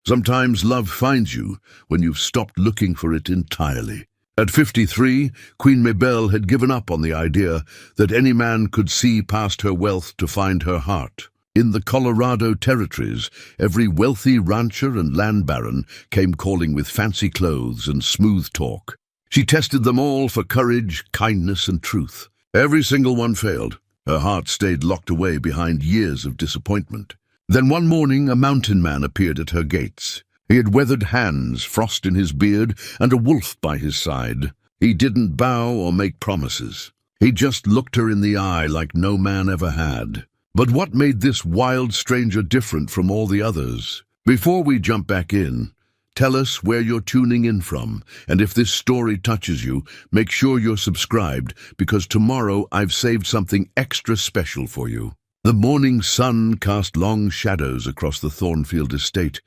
Sometimes love finds you when you've stopped looking for it entirely. At 53, Queen Mabel had given up on the idea that any man could see past her wealth to find her heart. In the Colorado territories, every wealthy rancher and land baron came calling with fancy clothes and smooth talk. She tested them all for courage, kindness, and truth. Every single one failed. Her heart stayed locked away behind years of disappointment. Then one morning, a mountain man appeared at her gates. He had weathered hands, frost in his beard, and a wolf by his side. He didn't bow or make promises. He just looked her in the eye like no man ever had. But what made this wild stranger different from all the others? Before we jump back in, tell us where you're tuning in from, and if this story touches you, make sure you're subscribed, because tomorrow I've saved something extra special for you. The morning sun cast long shadows across the Thornfield estate,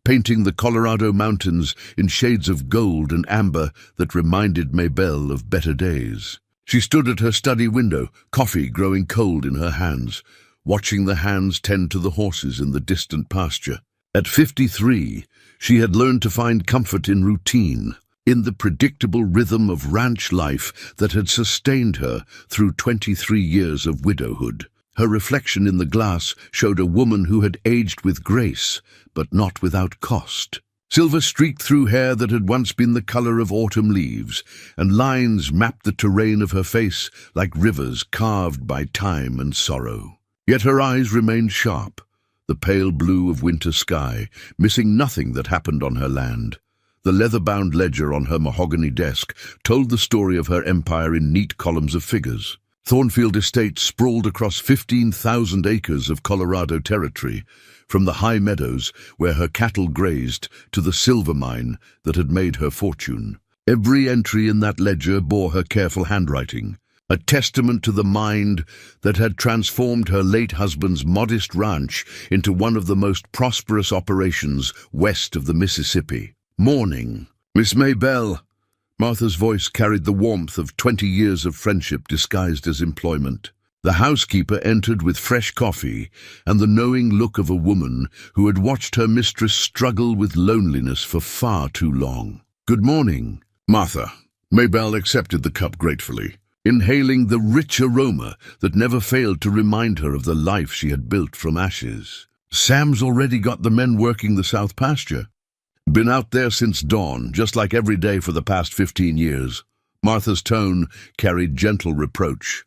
painting the Colorado mountains in shades of gold and amber that reminded Mabel of better days. She stood at her study window, coffee growing cold in her hands, watching the hands tend to the horses in the distant pasture. At 53, she had learned to find comfort in routine, in the predictable rhythm of ranch life that had sustained her through 23 years of widowhood. Her reflection in the glass showed a woman who had aged with grace, but not without cost. Silver streaked through hair that had once been the color of autumn leaves, and lines mapped the terrain of her face like rivers carved by time and sorrow. Yet her eyes remained sharp, the pale blue of winter sky, missing nothing that happened on her land. The leather-bound ledger on her mahogany desk told the story of her empire in neat columns of figures. Thornfield Estate sprawled across 15,000 acres of Colorado territory, from the high meadows where her cattle grazed to the silver mine that had made her fortune. Every entry in that ledger bore her careful handwriting, a testament to the mind that had transformed her late husband's modest ranch into one of the most prosperous operations west of the Mississippi. Morning, Miss Mabel. Martha's voice carried the warmth of 20 years of friendship disguised as employment. The housekeeper entered with fresh coffee and the knowing look of a woman who had watched her mistress struggle with loneliness for far too long. Good morning, Martha. Mabel accepted the cup gratefully, inhaling the rich aroma that never failed to remind her of the life she had built from ashes. Sam's already got the men working the south pasture. Been out there since dawn, just like every day for the past 15 years. Martha's tone carried gentle reproach.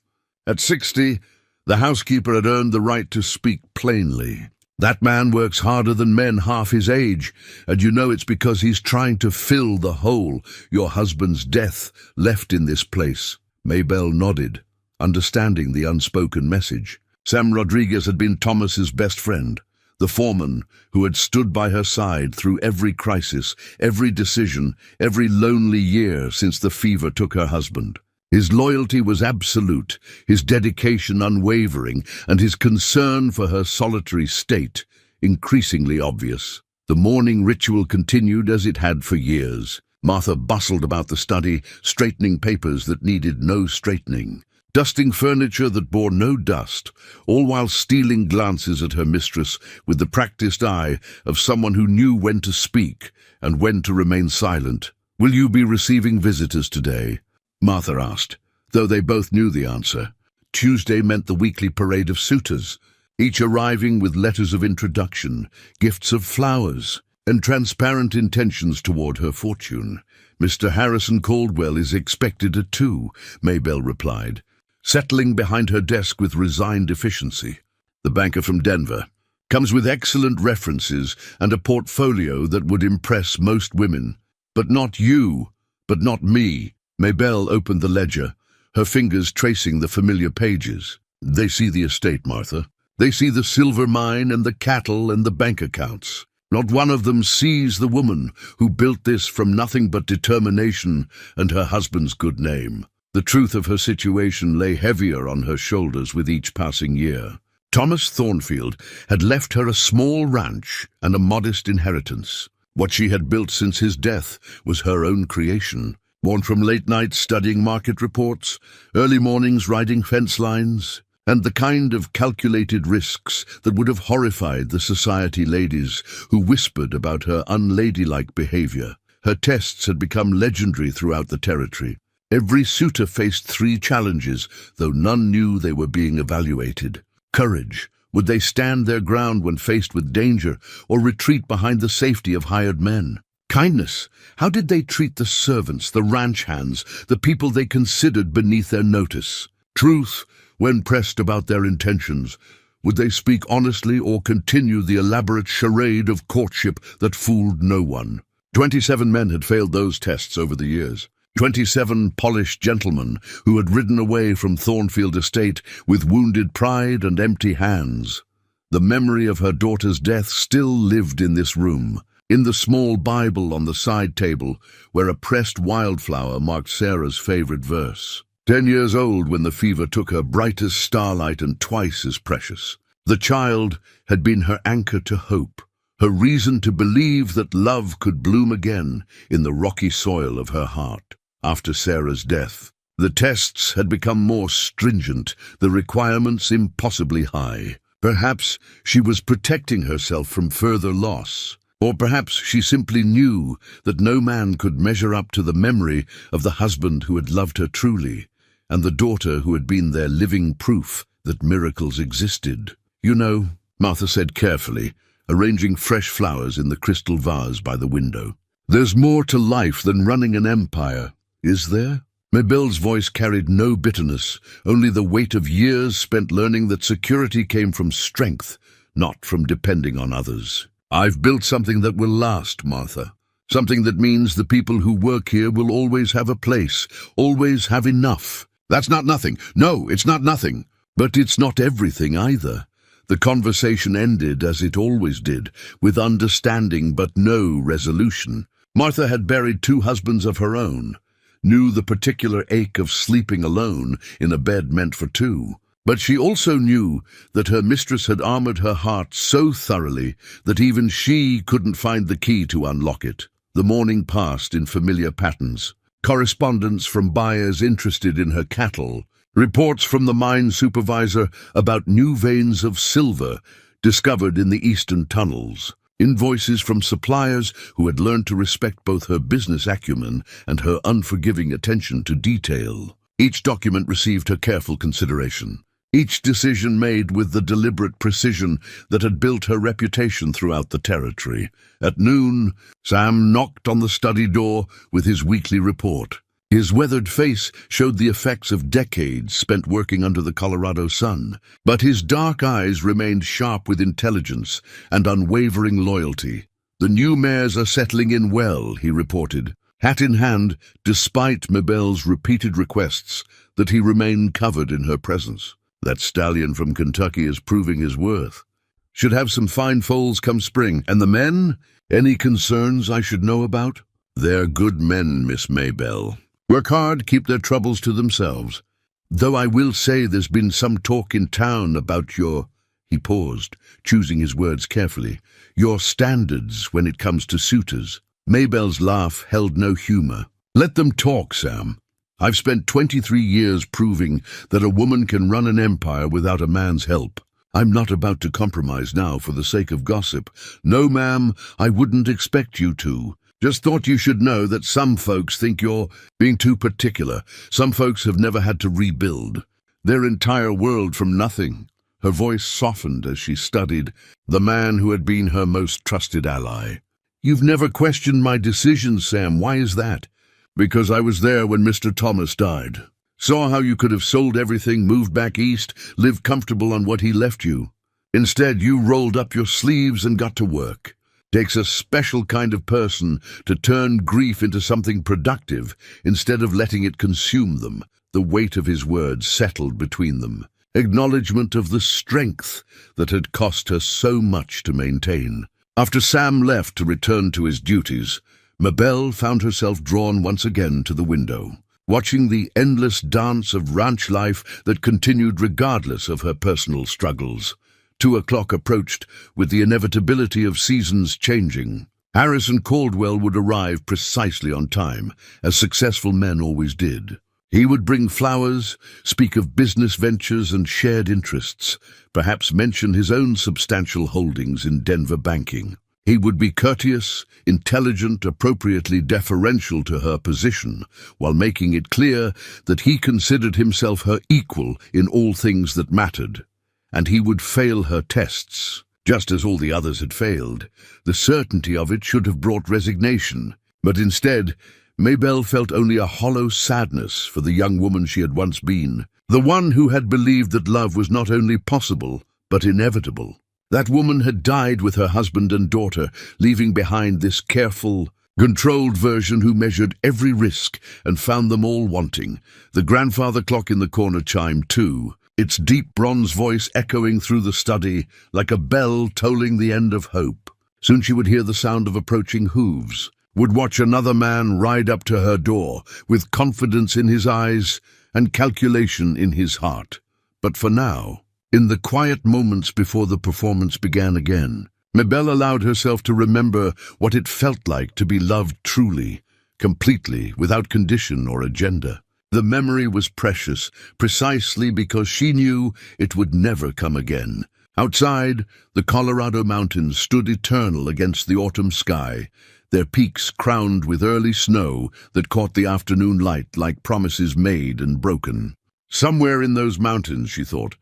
At 60, the housekeeper had earned the right to speak plainly. That man works harder than men half his age, and you know it's because he's trying to fill the hole your husband's death left in this place. Mabel nodded, understanding the unspoken message. Sam Rodriguez had been Thomas's best friend, the foreman who had stood by her side through every crisis, every decision, every lonely year since the fever took her husband. His loyalty was absolute, his dedication unwavering, and his concern for her solitary state increasingly obvious. The morning ritual continued as it had for years. Martha bustled about the study, straightening papers that needed no straightening, dusting furniture that bore no dust, all while stealing glances at her mistress with the practiced eye of someone who knew when to speak and when to remain silent. "Will you be receiving visitors today?" Martha asked, though they both knew the answer. Tuesday meant the weekly parade of suitors, each arriving with letters of introduction, gifts of flowers, and transparent intentions toward her fortune. "Mr. Harrison Caldwell is expected at 2, Mabel replied, settling behind her desk with resigned efficiency. The banker from Denver comes with excellent references and a portfolio that would impress most women. But not you, but not me. Mabel opened the ledger, her fingers tracing the familiar pages. They see the estate, Martha. They see the silver mine and the cattle and the bank accounts. Not one of them sees the woman who built this from nothing but determination and her husband's good name. The truth of her situation lay heavier on her shoulders with each passing year. Thomas Thornfield had left her a small ranch and a modest inheritance. What she had built since his death was her own creation, born from late nights studying market reports, early mornings riding fence lines, and the kind of calculated risks that would have horrified the society ladies who whispered about her unladylike behavior. Her tests had become legendary throughout the territory. Every suitor faced 3 challenges, though none knew they were being evaluated. Courage. Would they stand their ground when faced with danger, or retreat behind the safety of hired men? Kindness. How did they treat the servants, the ranch hands, the people they considered beneath their notice? Truth. When pressed about their intentions, would they speak honestly or continue the elaborate charade of courtship that fooled no one? 27 men had failed those tests over the years. 27 polished gentlemen who had ridden away from Thornfield Estate with wounded pride and empty hands. The memory of her daughter's death still lived in this room, in the small Bible on the side table where a pressed wildflower marked Sarah's favorite verse. 10 years old when the fever took her, bright as starlight and twice as precious. The child had been her anchor to hope, her reason to believe that love could bloom again in the rocky soil of her heart. After Sarah's death, the tests had become more stringent, the requirements impossibly high. Perhaps she was protecting herself from further loss, or perhaps she simply knew that no man could measure up to the memory of the husband who had loved her truly, and the daughter who had been their living proof that miracles existed. "You know," Martha said carefully, arranging fresh flowers in the crystal vase by the window, "there's more to life than running an empire, is there?" Mabel's voice carried no bitterness, only the weight of years spent learning that security came from strength, not from depending on others. "I've built something that will last, Martha. Something that means the people who work here will always have a place, always have enough. That's not nothing. No, it's not nothing. But it's not everything either." The conversation ended, as it always did, with understanding but no resolution. Martha had buried 2 husbands of her own, knew the particular ache of sleeping alone in a bed meant for 2. But she also knew that her mistress had armored her heart so thoroughly that even she couldn't find the key to unlock it. The morning passed in familiar patterns. Correspondence from buyers interested in her cattle, reports from the mine supervisor about new veins of silver discovered in the eastern tunnels, invoices from suppliers who had learned to respect both her business acumen and her unforgiving attention to detail. Each document received her careful consideration, each decision made with the deliberate precision that had built her reputation throughout the territory. At noon, Sam knocked on the study door with his weekly report. His weathered face showed the effects of decades spent working under the Colorado sun, but his dark eyes remained sharp with intelligence and unwavering loyalty. "The new mares are settling in well," he reported, hat in hand, despite Mabel's repeated requests that he remain covered in her presence. "That stallion from Kentucky is proving his worth. Should have some fine foals come spring. And the men? Any concerns I should know about?" "They're good men, Miss Maybelle. Work hard, keep their troubles to themselves. Though I will say there's been some talk in town about your—" He paused, choosing his words carefully. "Your standards when it comes to suitors." Maybelle's laugh held no humor. "Let them talk, Sam. I've spent 23 years proving that a woman can run an empire without a man's help. I'm not about to compromise now for the sake of gossip. No, ma'am, I wouldn't expect you to. Just thought you should know that some folks think you're being too particular. Some folks have never had to rebuild their entire world from nothing." Her voice softened as she studied the man who had been her most trusted ally. "You've never questioned my decisions, Sam. Why is that?" "Because I was there when Mr. Thomas died. Saw how you could have sold everything, moved back east, lived comfortable on what he left you. Instead, you rolled up your sleeves and got to work. Takes a special kind of person to turn grief into something productive instead of letting it consume them." The weight of his words settled between them, acknowledgement of the strength that had cost her so much to maintain. After Sam left to return to his duties, Mabel found herself drawn once again to the window, watching the endless dance of ranch life that continued regardless of her personal struggles. 2 o'clock approached with the inevitability of seasons changing. Harris and Caldwell would arrive precisely on time, as successful men always did. He would bring flowers, speak of business ventures and shared interests, perhaps mention his own substantial holdings in Denver banking. He would be courteous, intelligent, appropriately deferential to her position, while making it clear that he considered himself her equal in all things that mattered. And he would fail her tests, just as all the others had failed. The certainty of it should have brought resignation, but instead, Maybelle felt only a hollow sadness for the young woman she had once been, the one who had believed that love was not only possible, but inevitable. That woman had died with her husband and daughter, leaving behind this careful, controlled version who measured every risk and found them all wanting. The grandfather clock in the corner chimed too, its deep bronze voice echoing through the study like a bell tolling the end of hope. Soon she would hear the sound of approaching hooves, would watch another man ride up to her door with confidence in his eyes and calculation in his heart. But for now, in the quiet moments before the performance began again, Maybelle allowed herself to remember what it felt like to be loved truly, completely, without condition or agenda. The memory was precious, precisely because she knew it would never come again. Outside, the Colorado mountains stood eternal against the autumn sky, their peaks crowned with early snow that caught the afternoon light like promises made and broken. Somewhere in those mountains, she thought,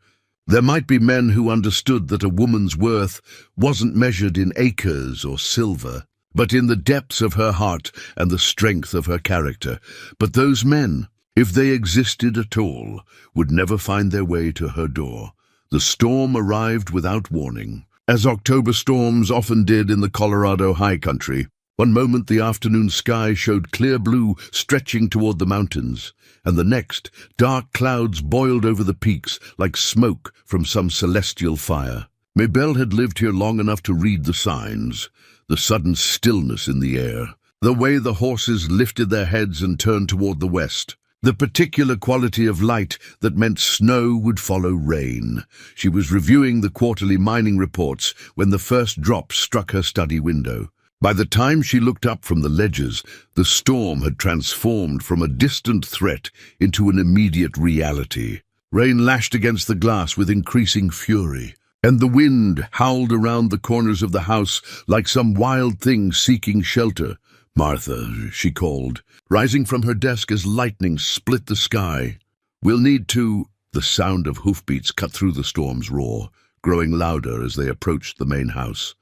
there might be men who understood that a woman's worth wasn't measured in acres or silver, but in the depths of her heart and the strength of her character. But those men, if they existed at all, would never find their way to her door. The storm arrived without warning, as October storms often did in the Colorado high country. One moment the afternoon sky showed clear blue stretching toward the mountains, and the next, dark clouds boiled over the peaks like smoke from some celestial fire. Maybelle had lived here long enough to read the signs, the sudden stillness in the air, the way the horses lifted their heads and turned toward the west, the particular quality of light that meant snow would follow rain. She was reviewing the quarterly mining reports when the first drop struck her study window. By the time she looked up from the ledgers, the storm had transformed from a distant threat into an immediate reality. Rain lashed against the glass with increasing fury, and the wind howled around the corners of the house like some wild thing seeking shelter. "Martha," she called, rising from her desk as lightning split the sky. "We'll need to—" The sound of hoofbeats cut through the storm's roar, growing louder as they approached the main house.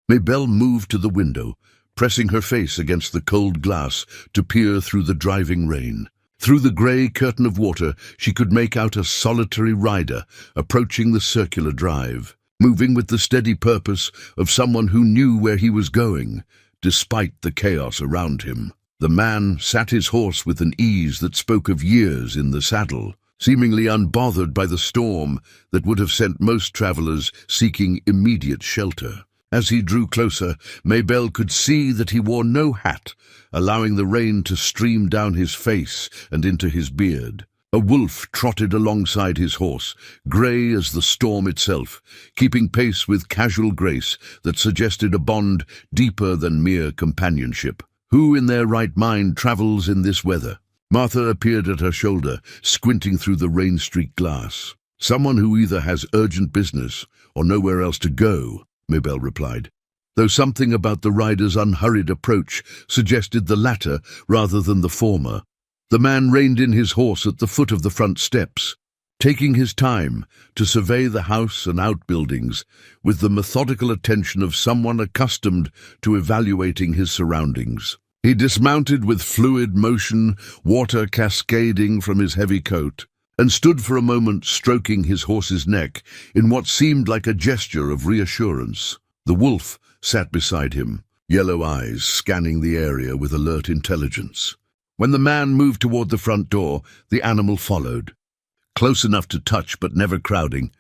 Maybelle moved to the window, pressing her face against the cold glass to peer through the driving rain. Through the grey curtain of water, she could make out a solitary rider approaching the circular drive, moving with the steady purpose of someone who knew where he was going, despite the chaos around him. The man sat his horse with an ease that spoke of years in the saddle, seemingly unbothered by the storm that would have sent most travelers seeking immediate shelter. As he drew closer, Maybelle could see that he wore no hat, allowing the rain to stream down his face and into his beard. A wolf trotted alongside his horse, grey as the storm itself, keeping pace with casual grace that suggested a bond deeper than mere companionship. Who in their right mind travels in this weather? Martha appeared at her shoulder, squinting through the rain-streaked glass. "Someone who either has urgent business or nowhere else to go," Maybelle replied, though something about the rider's unhurried approach suggested the latter rather than the former. The man reined in his horse at the foot of the front steps, taking his time to survey the house and outbuildings with the methodical attention of someone accustomed to evaluating his surroundings. He dismounted with fluid motion, water cascading from his heavy coat, and stood for a moment stroking his horse's neck in what seemed like a gesture of reassurance. The wolf sat beside him, yellow eyes scanning the area with alert intelligence. When the man moved toward the front door, the animal followed, close enough to touch but never crowding,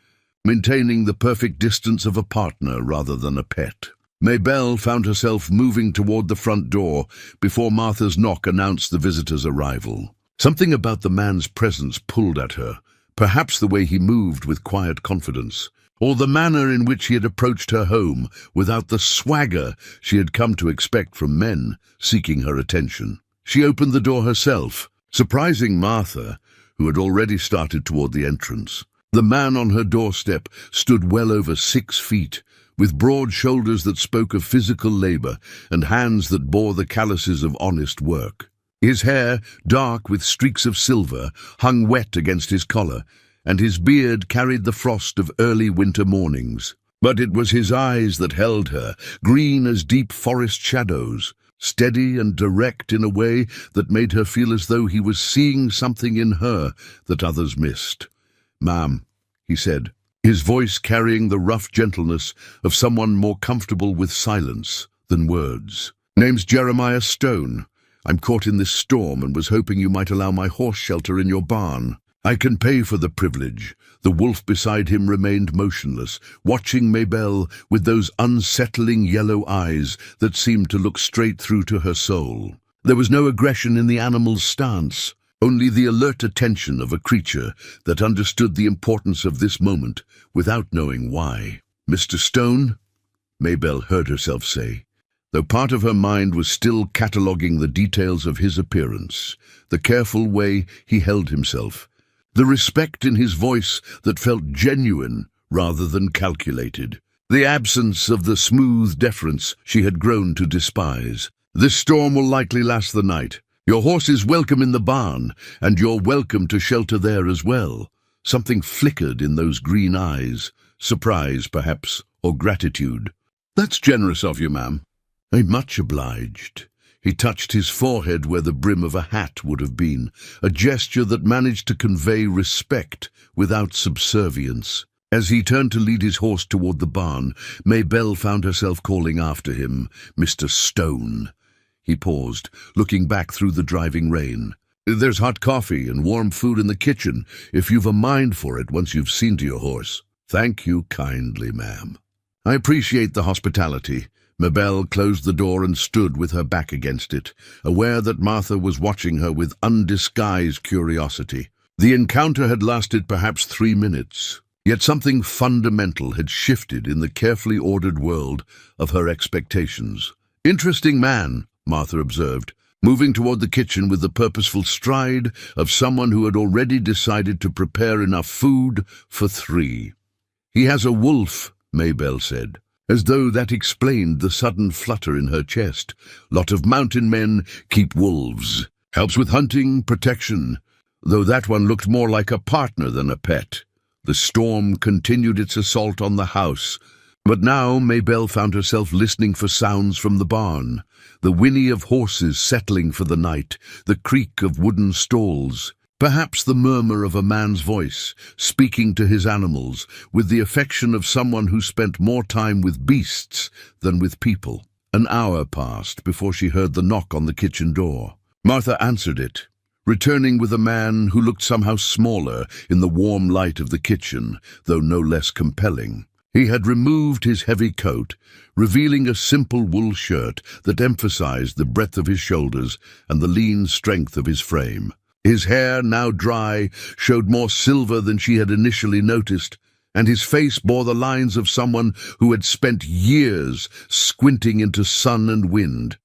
maintaining the perfect distance of a partner rather than a pet. Maybelle found herself moving toward the front door before Martha's knock announced the visitor's arrival. Something about the man's presence pulled at her, perhaps the way he moved with quiet confidence, or the manner in which he had approached her home without the swagger she had come to expect from men seeking her attention. She opened the door herself, surprising Martha, who had already started toward the entrance. The man on her doorstep stood well over 6 feet, with broad shoulders that spoke of physical labor and hands that bore the calluses of honest work. His hair, dark with streaks of silver, hung wet against his collar, and his beard carried the frost of early winter mornings. But it was his eyes that held her, green as deep forest shadows, steady and direct in a way that made her feel as though he was seeing something in her that others missed. "Ma'am," he said, his voice carrying the rough gentleness of someone more comfortable with silence than words. "Name's Jeremiah Stone. I'm caught in this storm and was hoping you might allow my horse shelter in your barn. I can pay for the privilege." The wolf beside him remained motionless, watching Maybelle with those unsettling yellow eyes that seemed to look straight through to her soul. There was no aggression in the animal's stance, only the alert attention of a creature that understood the importance of this moment without knowing why. "Mr. Stone," Maybelle heard herself say, though part of her mind was still cataloguing the details of his appearance, the careful way he held himself, the respect in his voice that felt genuine rather than calculated, the absence of the smooth deference she had grown to despise. "This storm will likely last the night. Your horse is welcome in the barn, and you're welcome to shelter there as well." Something flickered in those green eyes, surprise perhaps, or gratitude. "That's generous of you, ma'am." "I'm much obliged." He touched his forehead where the brim of a hat would have been, a gesture that managed to convey respect without subservience. As he turned to lead his horse toward the barn, Maybelle found herself calling after him, "Mr. Stone." He paused, looking back through the driving rain. "There's hot coffee and warm food in the kitchen, if you've a mind for it once you've seen to your horse." "Thank you kindly, ma'am." "I appreciate the hospitality." Maybelle closed the door and stood with her back against it, aware that Martha was watching her with undisguised curiosity. The encounter had lasted perhaps 3 minutes, yet something fundamental had shifted in the carefully ordered world of her expectations. "Interesting man," Martha observed, moving toward the kitchen with the purposeful stride of someone who had already decided to prepare enough food for 3. "He has a wolf," Maybelle said, as though that explained the sudden flutter in her chest. "Lot of mountain men keep wolves. Helps with hunting, protection, though that one looked more like a partner than a pet." The storm continued its assault on the house, but now Maybelle found herself listening for sounds from the barn. The whinny of horses settling for the night, the creak of wooden stalls, perhaps the murmur of a man's voice, speaking to his animals, with the affection of someone who spent more time with beasts than with people. An hour passed before she heard the knock on the kitchen door. Martha answered it, returning with a man who looked somehow smaller in the warm light of the kitchen, though no less compelling. He had removed his heavy coat, revealing a simple wool shirt that emphasized the breadth of his shoulders and the lean strength of his frame. His hair, now dry, showed more silver than she had initially noticed, and his face bore the lines of someone who had spent years squinting into sun and wind.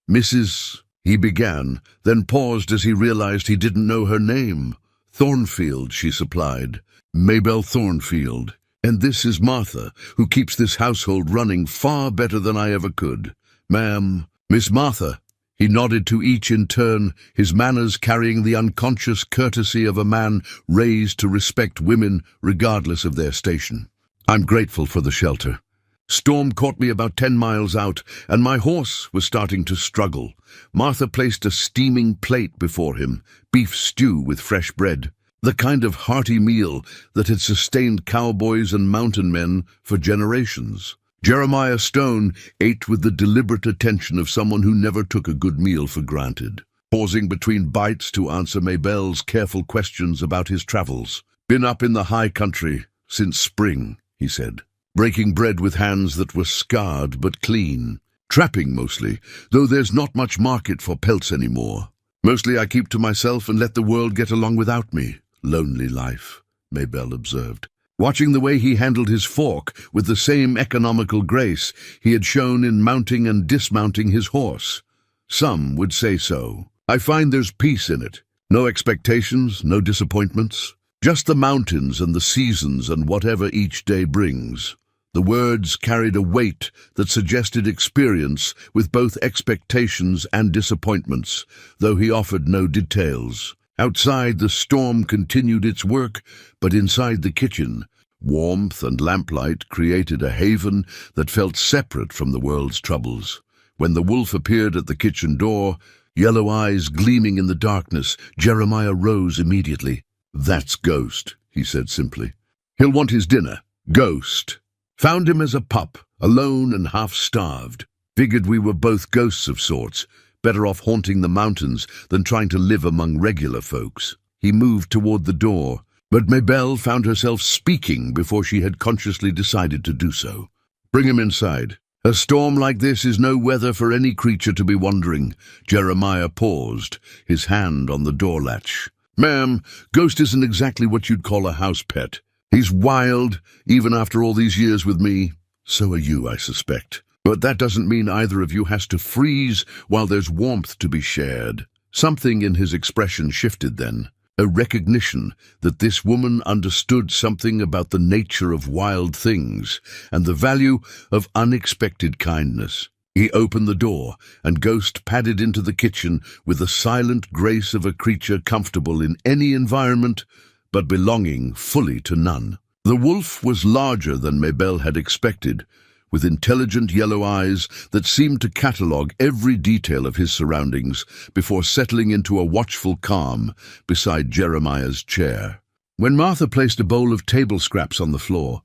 "Mrs. he began, then paused as he realized he didn't know her name. "Thornfield," she supplied. "Maybelle Thornfield. And this is Martha, who keeps this household running far better than I ever could. Ma'am, Miss Martha." He nodded to each in turn, his manners carrying the unconscious courtesy of a man raised to respect women regardless of their station. "I'm grateful for the shelter. Storm caught me about 10 miles out, and my horse was starting to struggle." Martha placed a steaming plate before him, beef stew with fresh bread, the kind of hearty meal that had sustained cowboys and mountain men for generations. Jeremiah Stone ate with the deliberate attention of someone who never took a good meal for granted, pausing between bites to answer Maybelle's careful questions about his travels. "Been up in the high country since spring," he said, breaking bread with hands that were scarred but clean. "Trapping mostly, though there's not much market for pelts anymore. Mostly I keep to myself and let the world get along without me." "Lonely life," Maybelle observed, watching the way he handled his fork with the same economical grace he had shown in mounting and dismounting his horse. "Some would say so. I find there's peace in it. No expectations, no disappointments. Just the mountains and the seasons and whatever each day brings. The words carried a weight that suggested experience with both expectations and disappointments, though he offered no details. Outside, the storm continued its work, but inside the kitchen, warmth and lamplight created a haven that felt separate from the world's troubles. When the wolf appeared at the kitchen door, yellow eyes gleaming in the darkness, Jeremiah rose immediately. "That's Ghost," he said simply. "He'll want his dinner. Ghost. Found him as a pup, alone and half-starved. Figured we were both ghosts of sorts, better off haunting the mountains than trying to live among regular folks." He moved toward the door, but Mabel found herself speaking before she had consciously decided to do so. "Bring him inside. A storm like this is no weather for any creature to be wandering." Jeremiah paused, his hand on the door latch. "Ma'am, Ghost isn't exactly what you'd call a house pet. He's wild, even after all these years with me. So are you, I suspect. But that doesn't mean either of you has to freeze while there's warmth to be shared." Something in his expression shifted then, a recognition that this woman understood something about the nature of wild things and the value of unexpected kindness. He opened the door, and Ghost padded into the kitchen with the silent grace of a creature comfortable in any environment, but belonging fully to none. The wolf was larger than Mabel had expected, with intelligent yellow eyes that seemed to catalogue every detail of his surroundings before settling into a watchful calm beside Jeremiah's chair. When Martha placed a bowl of table scraps on the floor,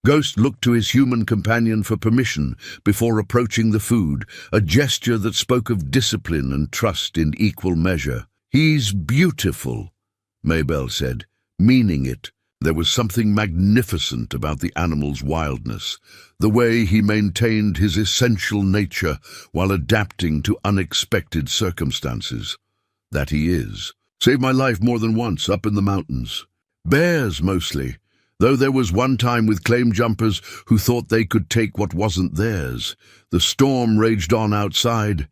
Ghost looked to his human companion for permission before approaching the food, a gesture that spoke of discipline and trust in equal measure. "He's beautiful," Mabel said, meaning it. There was something magnificent about the animal's wildness, the way he maintained his essential nature while adapting to unexpected circumstances. "That he is. Saved my life more than once up in the mountains. Bears, mostly, though there was one time with claim jumpers who thought they could take what wasn't theirs. The storm raged on outside,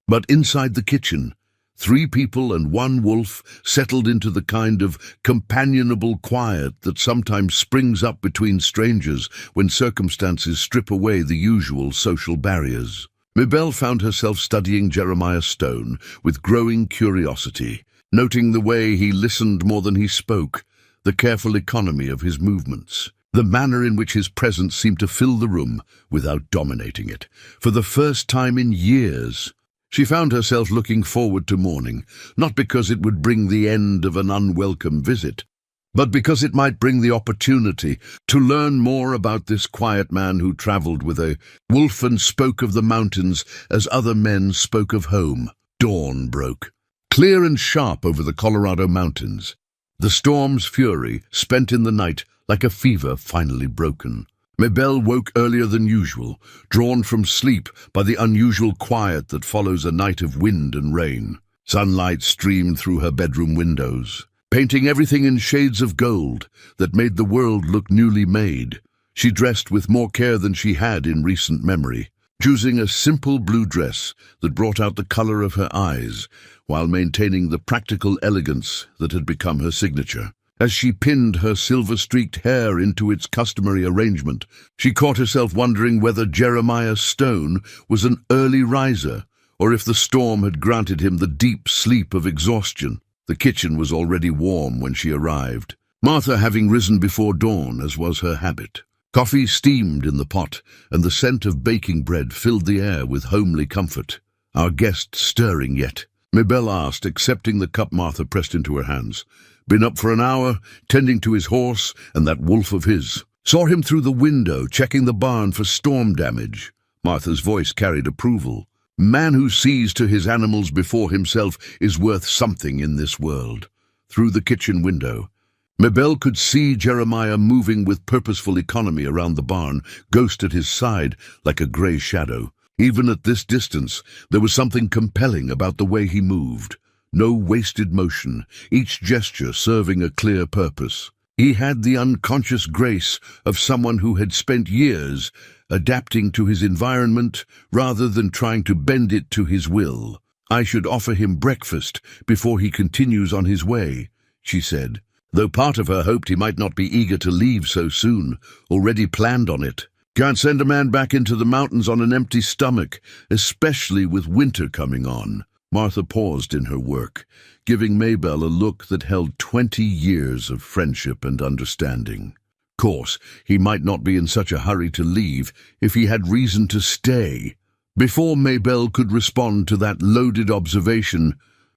but inside the kitchen, 3 people and 1 wolf settled into the kind of companionable quiet that sometimes springs up between strangers when circumstances strip away the usual social barriers." Mabel found herself studying Jeremiah Stone with growing curiosity, noting the way he listened more than he spoke, the careful economy of his movements, the manner in which his presence seemed to fill the room without dominating it. For the first time in years, she found herself looking forward to morning, not because it would bring the end of an unwelcome visit, but because it might bring the opportunity to learn more about this quiet man who traveled with a wolf and spoke of the mountains as other men spoke of home. Dawn broke, clear and sharp over the Colorado mountains. The storm's fury spent in the night like a fever finally broken. Mabel woke earlier than usual, drawn from sleep by the unusual quiet that follows a night of wind and rain. Sunlight streamed through her bedroom windows, painting everything in shades of gold that made the world look newly made. She dressed with more care than she had in recent memory, choosing a simple blue dress that brought out the color of her eyes while maintaining the practical elegance that had become her signature. As she pinned her silver-streaked hair into its customary arrangement, she caught herself wondering whether Jeremiah Stone was an early riser, or if the storm had granted him the deep sleep of exhaustion. The kitchen was already warm when she arrived, Martha having risen before dawn, as was her habit. Coffee steamed in the pot, and the scent of baking bread filled the air with homely comfort. "Our guest stirring yet?" Mabel asked, accepting the cup Martha pressed into her hands. "Been up for an hour, tending to his horse and that wolf of his. Saw him through the window, checking the barn for storm damage." Martha's voice carried approval. "Man who sees to his animals before himself is worth something in this world." Through the kitchen window, Mabel could see Jeremiah moving with purposeful economy around the barn, Ghost at his side like a grey shadow. Even at this distance, there was something compelling about the way he moved. No wasted motion, each gesture serving a clear purpose. He had the unconscious grace of someone who had spent years adapting to his environment rather than trying to bend it to his will. "I should offer him breakfast before he continues on his way," she said, though part of her hoped he might not be eager to leave so soon, already planned on it. "Can't send a man back into the mountains on an empty stomach, especially with winter coming on." Martha paused in her work, giving Maybelle a look that held 20 years of friendship and understanding. Of course, he might not be in such a hurry to leave if he had reason to stay. Before Maybelle could respond to that loaded observation,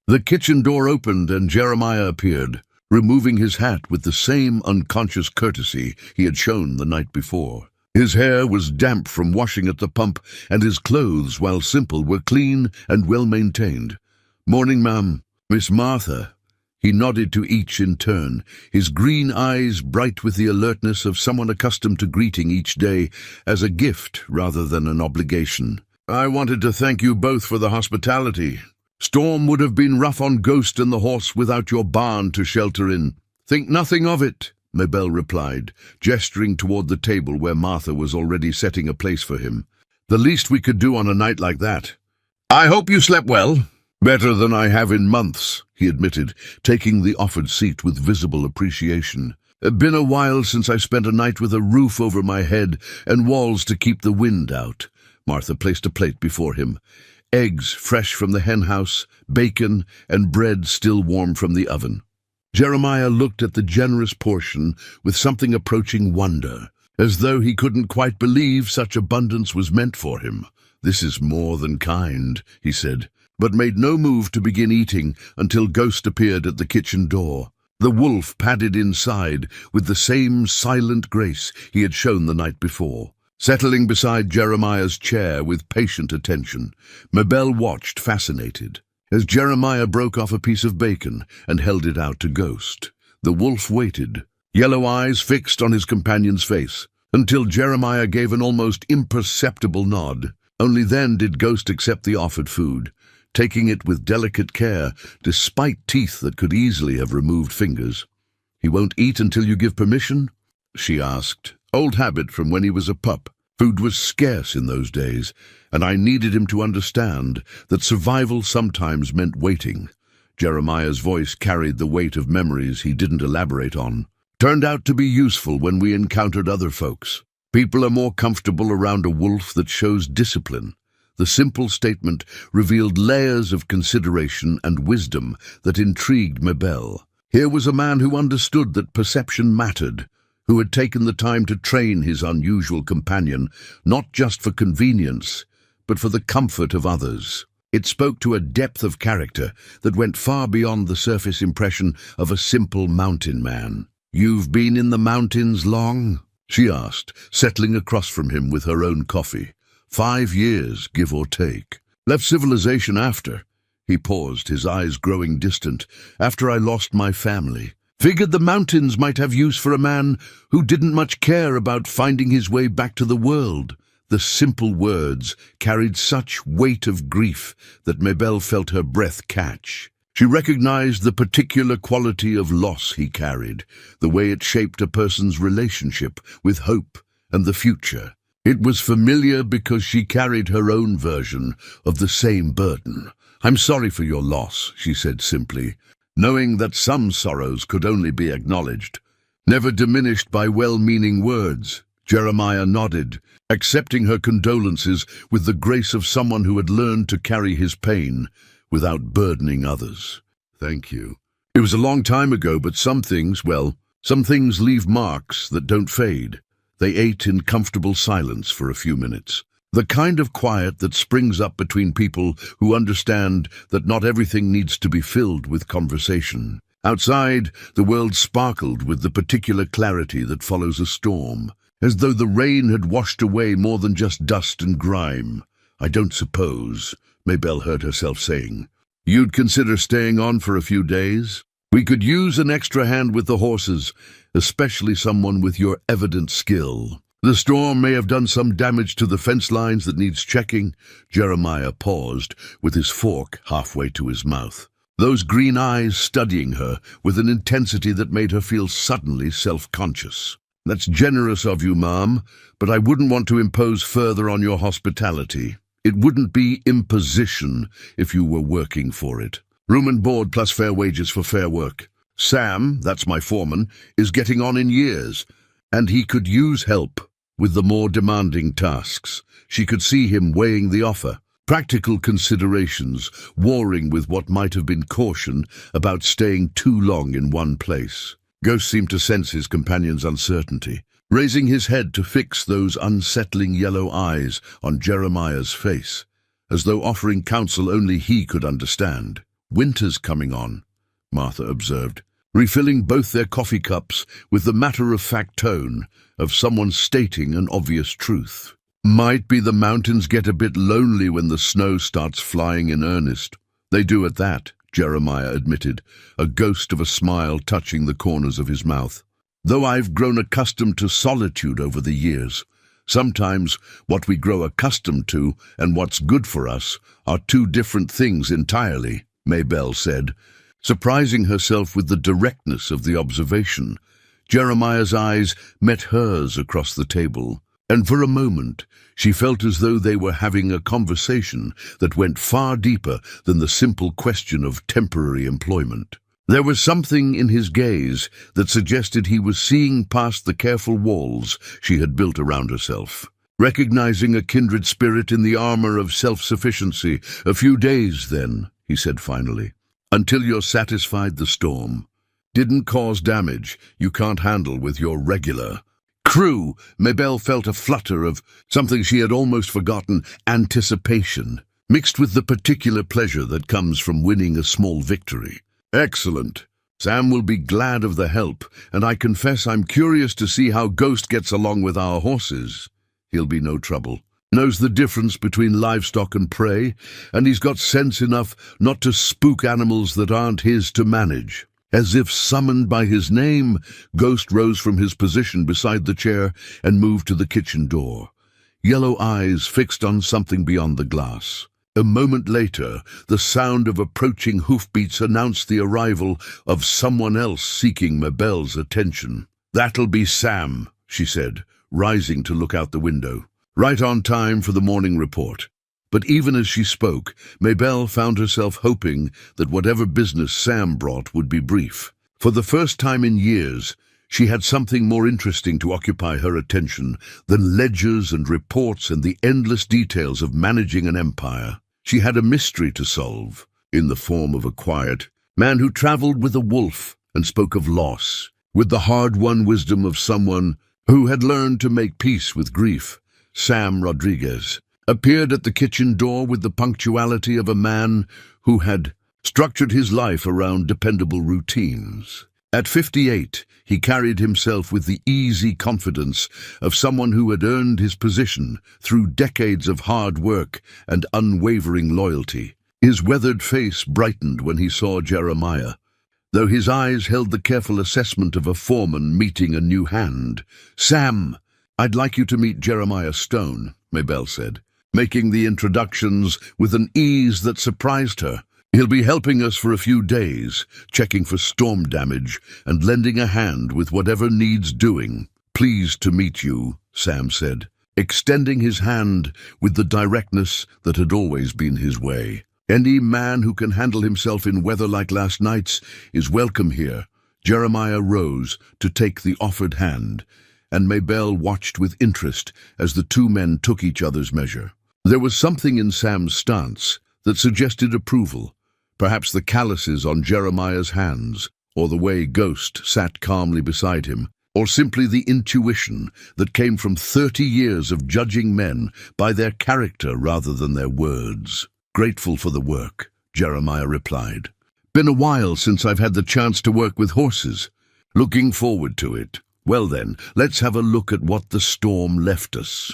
the kitchen door opened and Jeremiah appeared, removing his hat with the same unconscious courtesy he had shown the night before. His hair was damp from washing at the pump, and his clothes, while simple, were clean and well-maintained. "Morning, ma'am. Miss Martha." He nodded to each in turn, his green eyes bright with the alertness of someone accustomed to greeting each day as a gift rather than an obligation. "I wanted to thank you both for the hospitality. Storm would have been rough on Ghost and the horse without your barn to shelter in." "Think nothing of it," Maybelle replied, gesturing toward the table where Martha was already setting a place for him. "The least we could do on a night like that." "I hope you slept well." "Better than I have in months," he admitted, taking the offered seat with visible appreciation. "Been a while since I spent a night with a roof over my head and walls to keep the wind out." Martha placed a plate before him. Eggs fresh from the henhouse, bacon, and bread still warm from the oven. Jeremiah looked at the generous portion with something approaching wonder, as though he couldn't quite believe such abundance was meant for him. "This is more than kind," he said, but made no move to begin eating until Ghost appeared at the kitchen door. The wolf padded inside with the same silent grace he had shown the night before. Settling beside Jeremiah's chair with patient attention, Maybelle watched, fascinated, as Jeremiah broke off a piece of bacon and held it out to Ghost. The wolf waited, yellow eyes fixed on his companion's face, until Jeremiah gave an almost imperceptible nod. Only then did Ghost accept the offered food, taking it with delicate care, despite teeth that could easily have removed fingers. "He won't eat until you give permission?" she asked. Old habit from when he was a pup. Food was scarce in those days, and I needed him to understand that survival sometimes meant waiting. Jeremiah's voice carried the weight of memories he didn't elaborate on. "Turned out to be useful when we encountered other folks. People are more comfortable around a wolf that shows discipline." The simple statement revealed layers of consideration and wisdom that intrigued Maybelle. Here was a man who understood that perception mattered, who had taken the time to train his unusual companion, not just for convenience, but for the comfort of others. It spoke to a depth of character that went far beyond the surface impression of a simple mountain man. "You've been in the mountains long?" she asked, settling across from him with her own coffee. 5 years, give or take. "Left civilization after." He paused, his eyes growing distant. "After I lost my family. Figured the mountains might have use for a man who didn't much care about finding his way back to the world." The simple words carried such weight of grief that Maybelle felt her breath catch. She recognized the particular quality of loss he carried, the way it shaped a person's relationship with hope and the future. It was familiar because she carried her own version of the same burden. "I'm sorry for your loss," she said simply, knowing that some sorrows could only be acknowledged, never diminished by well-meaning words. Jeremiah nodded, accepting her condolences with the grace of someone who had learned to carry his pain without burdening others. "Thank you. It was a long time ago, but some things leave marks that don't fade." They ate in comfortable silence for a few minutes. The kind of quiet that springs up between people who understand that not everything needs to be filled with conversation. Outside, the world sparkled with the particular clarity that follows a storm, as though the rain had washed away more than just dust and grime. "I don't suppose," Maybelle heard herself saying, "you'd consider staying on for a few days? We could use an extra hand with the horses, especially someone with your evident skill. The storm may have done some damage to the fence lines that needs checking." Jeremiah paused, with his fork halfway to his mouth, those green eyes studying her with an intensity that made her feel suddenly self-conscious. "That's generous of you, ma'am, but I wouldn't want to impose further on your hospitality." It wouldn't be imposition if you were working for it. Room and board plus fair wages for fair work. Sam, that's my foreman, is getting on in years, and he could use help with the more demanding tasks. She could see him weighing the offer. Practical considerations, warring with what might have been caution about staying too long in one place. Ghost seemed to sense his companion's uncertainty, raising his head to fix those unsettling yellow eyes on Jeremiah's face, as though offering counsel only he could understand. "Winter's coming on," Martha observed, refilling both their coffee cups with the matter-of-fact tone of someone stating an obvious truth. "Might be the mountains get a bit lonely when the snow starts flying in earnest." "They do at that," Jeremiah admitted, a ghost of a smile touching the corners of his mouth. "Though I've grown accustomed to solitude over the years. Sometimes what we grow accustomed to and what's good for us are two different things entirely," Maybelle said, surprising herself with the directness of the observation. Jeremiah's eyes met hers across the table, and for a moment she felt as though they were having a conversation that went far deeper than the simple question of temporary employment. There was something in his gaze that suggested he was seeing past the careful walls she had built around herself, recognizing a kindred spirit in the armor of self-sufficiency. "A few days, then," he said finally, "until you're satisfied the storm didn't cause damage you can't handle with your regular crew." Maybelle felt a flutter of something she had almost forgotten, anticipation, mixed with the particular pleasure that comes from winning a small victory. "Excellent. Sam will be glad of the help, and I confess I'm curious to see how Ghost gets along with our horses. He'll be no trouble. Knows the difference between livestock and prey, and he's got sense enough not to spook animals that aren't his to manage." As if summoned by his name, Ghost rose from his position beside the chair and moved to the kitchen door, yellow eyes fixed on something beyond the glass. A moment later, the sound of approaching hoofbeats announced the arrival of someone else seeking Maybelle's attention. "That'll be Sam," she said, rising to look out the window. "Right on time for the morning report." But even as she spoke, Maybelle found herself hoping that whatever business Sam brought would be brief. For the first time in years, she had something more interesting to occupy her attention than ledgers and reports and the endless details of managing an empire. She had a mystery to solve, in the form of a quiet man who traveled with a wolf and spoke of loss, with the hard-won wisdom of someone who had learned to make peace with grief. Sam Rodriguez appeared at the kitchen door with the punctuality of a man who had structured his life around dependable routines. At 58, he carried himself with the easy confidence of someone who had earned his position through decades of hard work and unwavering loyalty. His weathered face brightened when he saw Jeremiah, though his eyes held the careful assessment of a foreman meeting a new hand. "Sam, I'd like you to meet Jeremiah Stone," Maybelle said, making the introductions with an ease that surprised her. "He'll be helping us for a few days, checking for storm damage and lending a hand with whatever needs doing." "Pleased to meet you," Sam said, extending his hand with the directness that had always been his way. "Any man who can handle himself in weather like last night's is welcome here." Jeremiah rose to take the offered hand, and Maybelle watched with interest as the two men took each other's measure. There was something in Sam's stance that suggested approval, perhaps the calluses on Jeremiah's hands, or the way Ghost sat calmly beside him, or simply the intuition that came from 30 years of judging men by their character rather than their words. "Grateful for the work," Jeremiah replied. "Been a while since I've had the chance to work with horses. Looking forward to it. Well then, let's have a look at what the storm left us."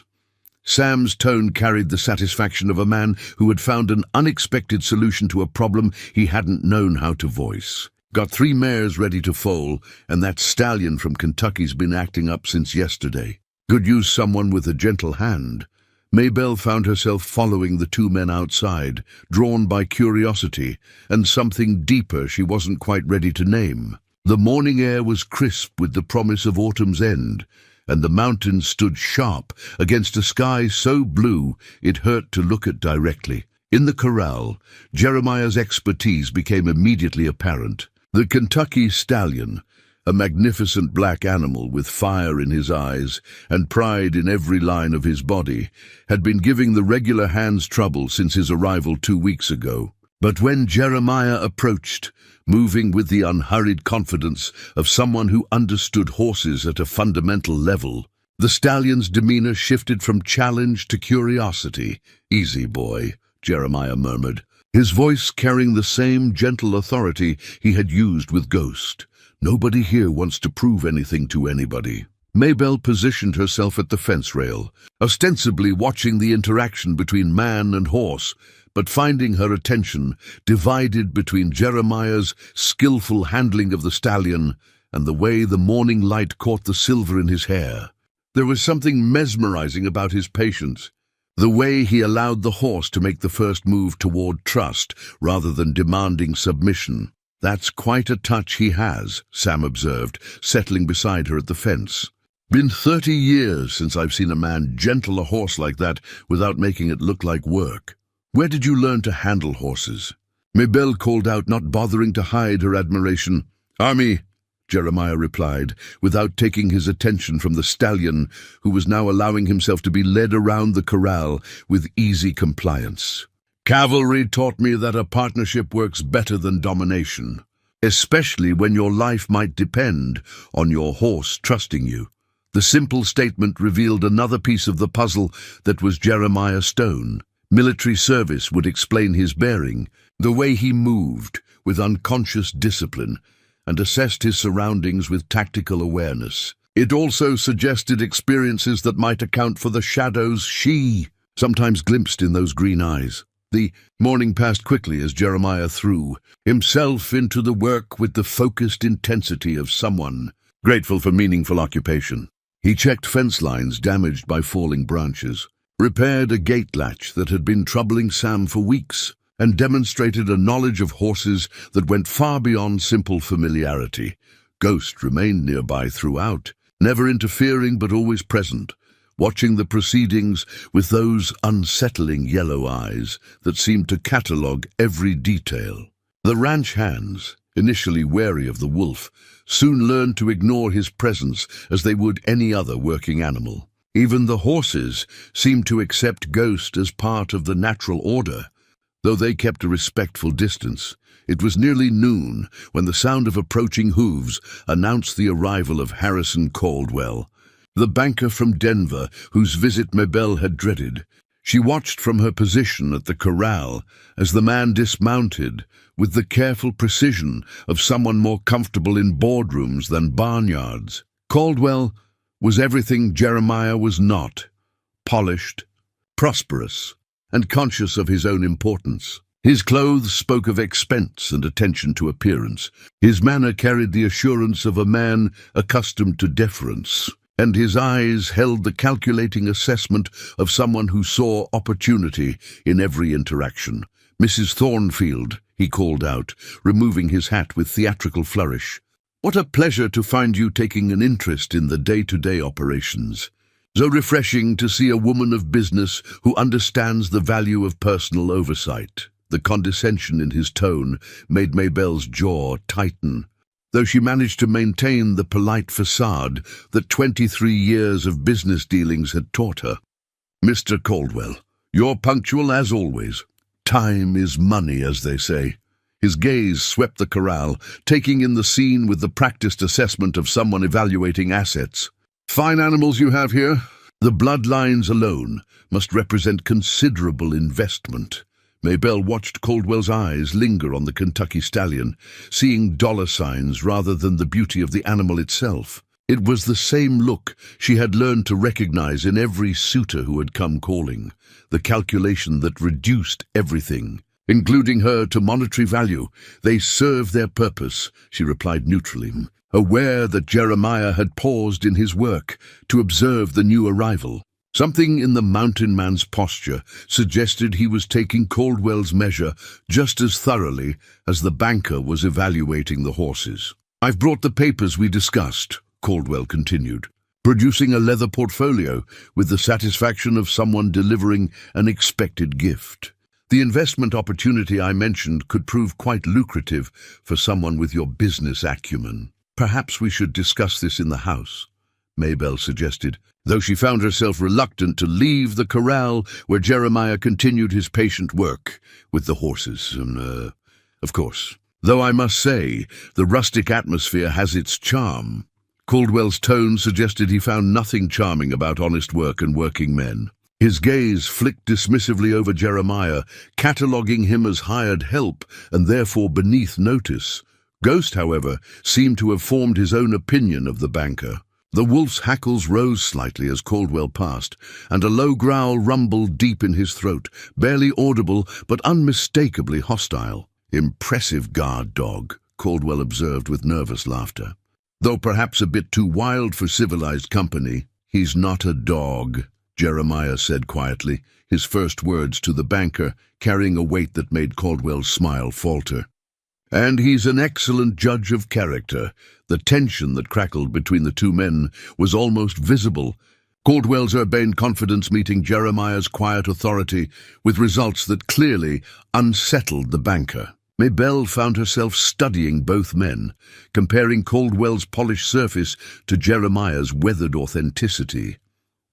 Sam's tone carried the satisfaction of a man who had found an unexpected solution to a problem he hadn't known how to voice. "Got 3 mares ready to foal, and that stallion from Kentucky's been acting up since yesterday. Could use someone with a gentle hand." Maybelle found herself following the two men outside, drawn by curiosity and something deeper she wasn't quite ready to name. The morning air was crisp with the promise of autumn's end, and the mountains stood sharp against a sky so blue it hurt to look at directly. In the corral, Jeremiah's expertise became immediately apparent. The Kentucky stallion, a magnificent black animal with fire in his eyes and pride in every line of his body, had been giving the regular hands trouble since his arrival 2 weeks ago. But when Jeremiah approached, moving with the unhurried confidence of someone who understood horses at a fundamental level, the stallion's demeanor shifted from challenge to curiosity. "Easy, boy," Jeremiah murmured, his voice carrying the same gentle authority he had used with Ghost. "Nobody here wants to prove anything to anybody." Maybelle positioned herself at the fence rail, ostensibly watching the interaction between man and horse, but finding her attention divided between Jeremiah's skillful handling of the stallion and the way the morning light caught the silver in his hair. There was something mesmerizing about his patience, the way he allowed the horse to make the first move toward trust rather than demanding submission. "That's quite a touch he has," Sam observed, settling beside her at the fence. "Been 30 years since I've seen a man gentle a horse like that without making it look like work. Where did you learn to handle horses?" Maybelle called out, not bothering to hide her admiration. "Army," Jeremiah replied, without taking his attention from the stallion, who was now allowing himself to be led around the corral with easy compliance. "Cavalry taught me that a partnership works better than domination, especially when your life might depend on your horse trusting you." The simple statement revealed another piece of the puzzle that was Jeremiah Stone. Military service would explain his bearing, the way he moved with unconscious discipline and assessed his surroundings with tactical awareness. It also suggested experiences that might account for the shadows she sometimes glimpsed in those green eyes. The morning passed quickly as Jeremiah threw himself into the work with the focused intensity of someone grateful for meaningful occupation. He checked fence lines damaged by falling branches, repaired a gate latch that had been troubling Sam for weeks, and demonstrated a knowledge of horses that went far beyond simple familiarity. Ghost remained nearby throughout, never interfering but always present, watching the proceedings with those unsettling yellow eyes that seemed to catalogue every detail. The ranch hands, initially wary of the wolf, soon learned to ignore his presence as they would any other working animal. Even the horses seemed to accept Ghost as part of the natural order, though they kept a respectful distance. It was nearly noon when the sound of approaching hooves announced the arrival of Harrison Caldwell, the banker from Denver whose visit Maybelle had dreaded. She watched from her position at the corral as the man dismounted with the careful precision of someone more comfortable in boardrooms than barnyards. Caldwell was everything Jeremiah was not: polished, prosperous, and conscious of his own importance. His clothes spoke of expense and attention to appearance. His manner carried the assurance of a man accustomed to deference, and his eyes held the calculating assessment of someone who saw opportunity in every interaction. "Mrs. Thornfield," he called out, removing his hat with theatrical flourish. "What a pleasure to find you taking an interest in the day-to-day operations. So refreshing to see a woman of business who understands the value of personal oversight." The condescension in his tone made Maybelle's jaw tighten, though she managed to maintain the polite facade that 23 years of business dealings had taught her. "Mr. Caldwell, you're punctual as always. Time is money, as they say." His gaze swept the corral, taking in the scene with the practiced assessment of someone evaluating assets. "Fine animals you have here. The bloodlines alone must represent considerable investment." Maybelle watched Caldwell's eyes linger on the Kentucky stallion, seeing dollar signs rather than the beauty of the animal itself. It was the same look she had learned to recognize in every suitor who had come calling, the calculation that reduced everything, including her, to monetary value. "They serve their purpose," she replied neutrally, aware that Jeremiah had paused in his work to observe the new arrival. Something in the mountain man's posture suggested he was taking Caldwell's measure just as thoroughly as the banker was evaluating the horses. "I've brought the papers we discussed," Caldwell continued. producing a leather portfolio with the satisfaction of someone delivering an expected gift. The investment opportunity I mentioned could prove quite lucrative for someone with your business acumen. Perhaps we should discuss this in the house, Maybelle suggested, though she found herself reluctant to leave the corral where Jeremiah continued his patient work with the horses. Of course. Though I must say, the rustic atmosphere has its charm. Caldwell's tone suggested he found nothing charming about honest work and working men. His gaze flicked dismissively over Jeremiah, cataloguing him as hired help and therefore beneath notice. Ghost, however, seemed to have formed his own opinion of the banker. The wolf's hackles rose slightly as Caldwell passed, and a low growl rumbled deep in his throat, barely audible but unmistakably hostile. "Impressive guard dog," Caldwell observed with nervous laughter. "Though perhaps a bit too wild for civilized company." "He's not a dog," Jeremiah said quietly, his first words to the banker carrying a weight that made Caldwell's smile falter. "And he's an excellent judge of character." The tension that crackled between the two men was almost visible, Caldwell's urbane confidence meeting Jeremiah's quiet authority with results that clearly unsettled the banker. Maybelle found herself studying both men, comparing Caldwell's polished surface to Jeremiah's weathered authenticity.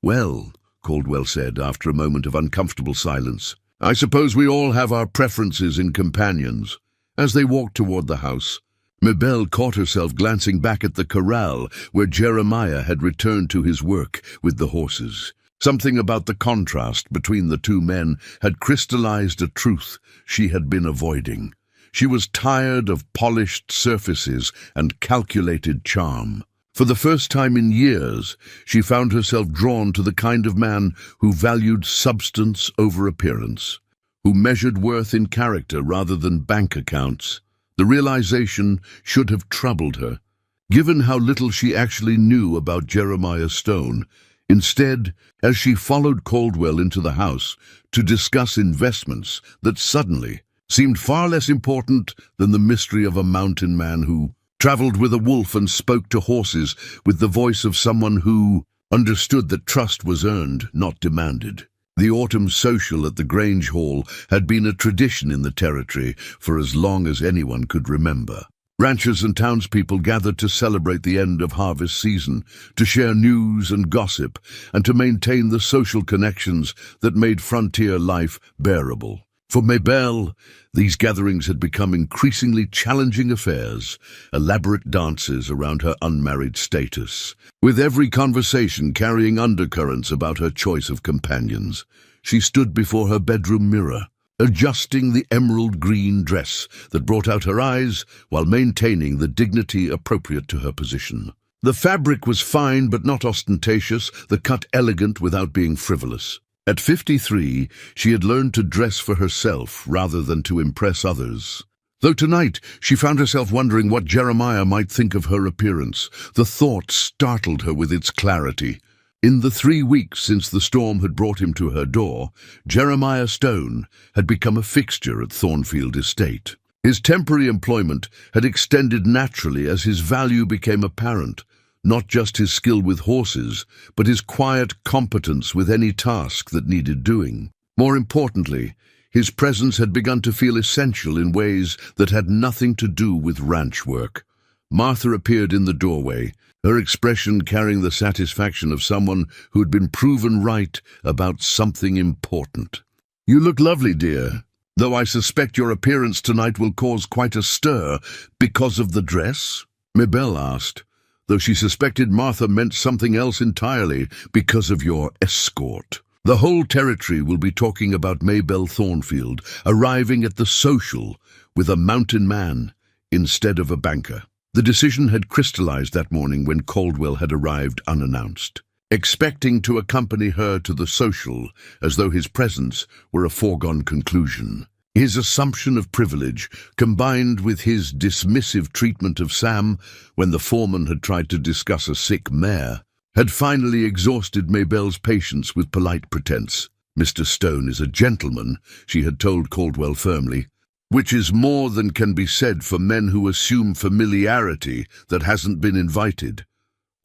"Well," Caldwell said after a moment of uncomfortable silence, "I suppose we all have our preferences in companions." As they walked toward the house, Maybelle caught herself glancing back at the corral where Jeremiah had returned to his work with the horses. Something about the contrast between the two men had crystallized a truth she had been avoiding. She was tired of polished surfaces and calculated charm. For the first time in years, she found herself drawn to the kind of man who valued substance over appearance, who measured worth in character rather than bank accounts. The realization should have troubled her, given how little she actually knew about Jeremiah Stone. Instead, as she followed Caldwell into the house to discuss investments that suddenly seemed far less important than the mystery of a mountain man who traveled with a wolf and spoke to horses with the voice of someone who understood that trust was earned, not demanded. The autumn social at the Grange Hall had been a tradition in the territory for as long as anyone could remember. Ranchers and townspeople gathered to celebrate the end of harvest season, to share news and gossip, and to maintain the social connections that made frontier life bearable. For Maybelle, these gatherings had become increasingly challenging affairs, elaborate dances around her unmarried status, with every conversation carrying undercurrents about her choice of companions. She stood before her bedroom mirror, adjusting the emerald green dress that brought out her eyes while maintaining the dignity appropriate to her position. The fabric was fine but not ostentatious, the cut elegant without being frivolous. At 53, she had learned to dress for herself rather than to impress others. Though tonight she found herself wondering what Jeremiah might think of her appearance, the thought startled her with its clarity. In the 3 weeks since the storm had brought him to her door, Jeremiah Stone had become a fixture at Thornfield Estate. His temporary employment had extended naturally as his value became apparent. Not just his skill with horses, but his quiet competence with any task that needed doing. More importantly, his presence had begun to feel essential in ways that had nothing to do with ranch work. Martha appeared in the doorway, her expression carrying the satisfaction of someone who had been proven right about something important. "You look lovely, dear, though I suspect your appearance tonight will cause quite a stir because of the dress?" Maybelle asked, though she suspected Martha meant something else entirely, "because of your escort." The whole territory will be talking about Maybelle Thornfield arriving at the social with a mountain man instead of a banker. The decision had crystallized that morning when Caldwell had arrived unannounced, expecting to accompany her to the social as though his presence were a foregone conclusion. His assumption of privilege, combined with his dismissive treatment of Sam when the foreman had tried to discuss a sick mare, had finally exhausted Maybelle's patience with polite pretense. "Mr. Stone is a gentleman," she had told Caldwell firmly, "which is more than can be said for men who assume familiarity that hasn't been invited."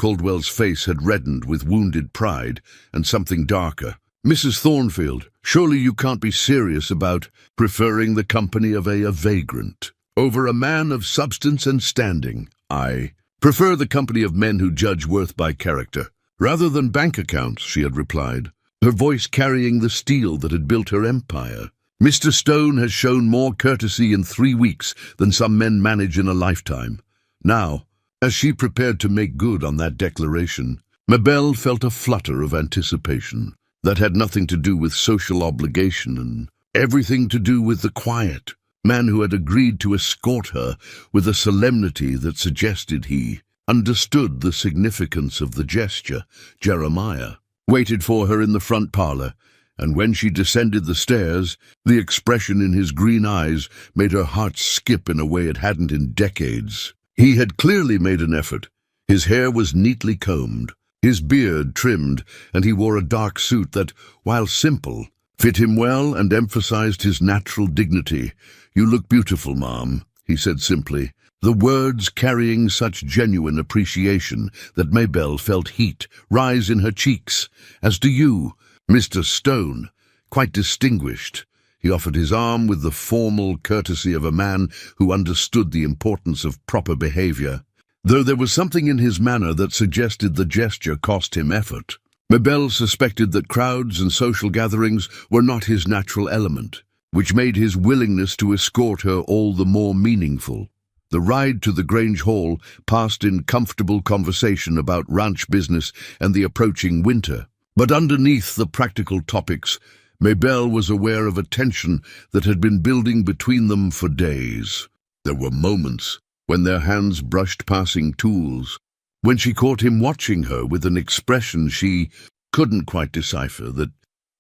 Caldwell's face had reddened with wounded pride and something darker. "Mrs. Thornfield, surely you can't be serious about preferring the company of a vagrant over a man of substance and standing?" "I prefer the company of men who judge worth by character, rather than bank accounts," she had replied, her voice carrying the steel that had built her empire. "Mr. Stone has shown more courtesy in 3 weeks than some men manage in a lifetime." Now, as she prepared to make good on that declaration, Mabel felt a flutter of anticipation that had nothing to do with social obligation and everything to do with the quiet man who had agreed to escort her with a solemnity that suggested he understood the significance of the gesture. Jeremiah waited for her in the front parlor, and when she descended the stairs, the expression in his green eyes made her heart skip in a way it hadn't in decades. He had clearly made an effort. His hair was neatly combed, his beard trimmed, and he wore a dark suit that, while simple, fit him well and emphasized his natural dignity. "You look beautiful, Mom," he said simply, the words carrying such genuine appreciation that Mabel felt heat rise in her cheeks. "As do you, Mr. Stone, quite distinguished." He offered his arm with the formal courtesy of a man who understood the importance of proper behavior, though there was something in his manner that suggested the gesture cost him effort. Mabel suspected that crowds and social gatherings were not his natural element, which made his willingness to escort her all the more meaningful. The ride to the Grange Hall passed in comfortable conversation about ranch business and the approaching winter. But underneath the practical topics, Mabel was aware of a tension that had been building between them for days. There were moments when their hands brushed passing tools, when she caught him watching her with an expression she couldn't quite decipher that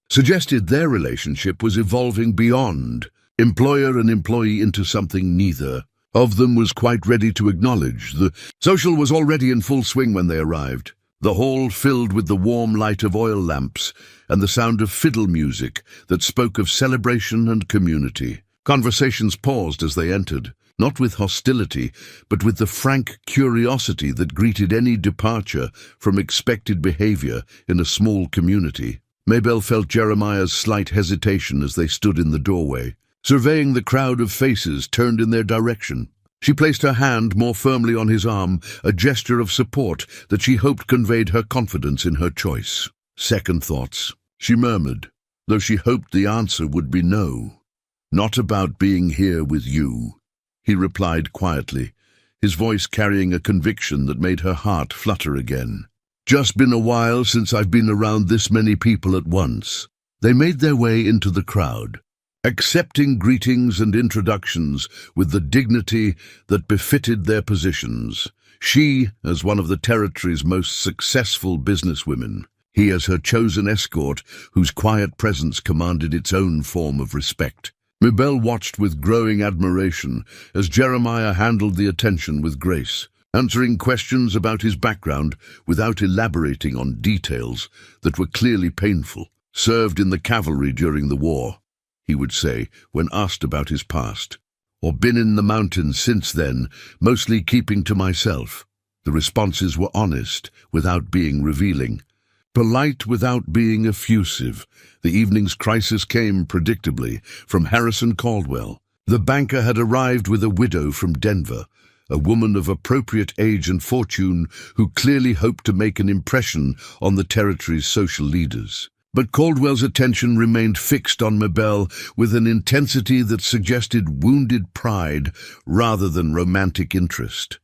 suggested their relationship was evolving beyond employer and employee into something neither of them was quite ready to acknowledge. The social was already in full swing when they arrived, the hall filled with the warm light of oil lamps and the sound of fiddle music that spoke of celebration and community. Conversations paused as they entered, not with hostility, but with the frank curiosity that greeted any departure from expected behavior in a small community. Mabel felt Jeremiah's slight hesitation as they stood in the doorway, surveying the crowd of faces turned in their direction. She placed her hand more firmly on his arm, a gesture of support that she hoped conveyed her confidence in her choice. "Second thoughts," she murmured, though she hoped the answer would be no. "Not about being here with you," he replied quietly, his voice carrying a conviction that made her heart flutter again. "Just been a while since I've been around this many people at once." They made their way into the crowd, accepting greetings and introductions with the dignity that befitted their positions. She as one of the territory's most successful businesswomen, he as her chosen escort whose quiet presence commanded its own form of respect. Mabel watched with growing admiration as Jeremiah handled the attention with grace, answering questions about his background without elaborating on details that were clearly painful. "Served in the cavalry during the war," he would say when asked about his past, "or been in the mountains since then, mostly keeping to myself." The responses were honest without being revealing, polite without being effusive. The evening's crisis came, predictably, from Harrison Caldwell. The banker had arrived with a widow from Denver, a woman of appropriate age and fortune who clearly hoped to make an impression on the territory's social leaders. But Caldwell's attention remained fixed on Mabel with an intensity that suggested wounded pride rather than romantic interest.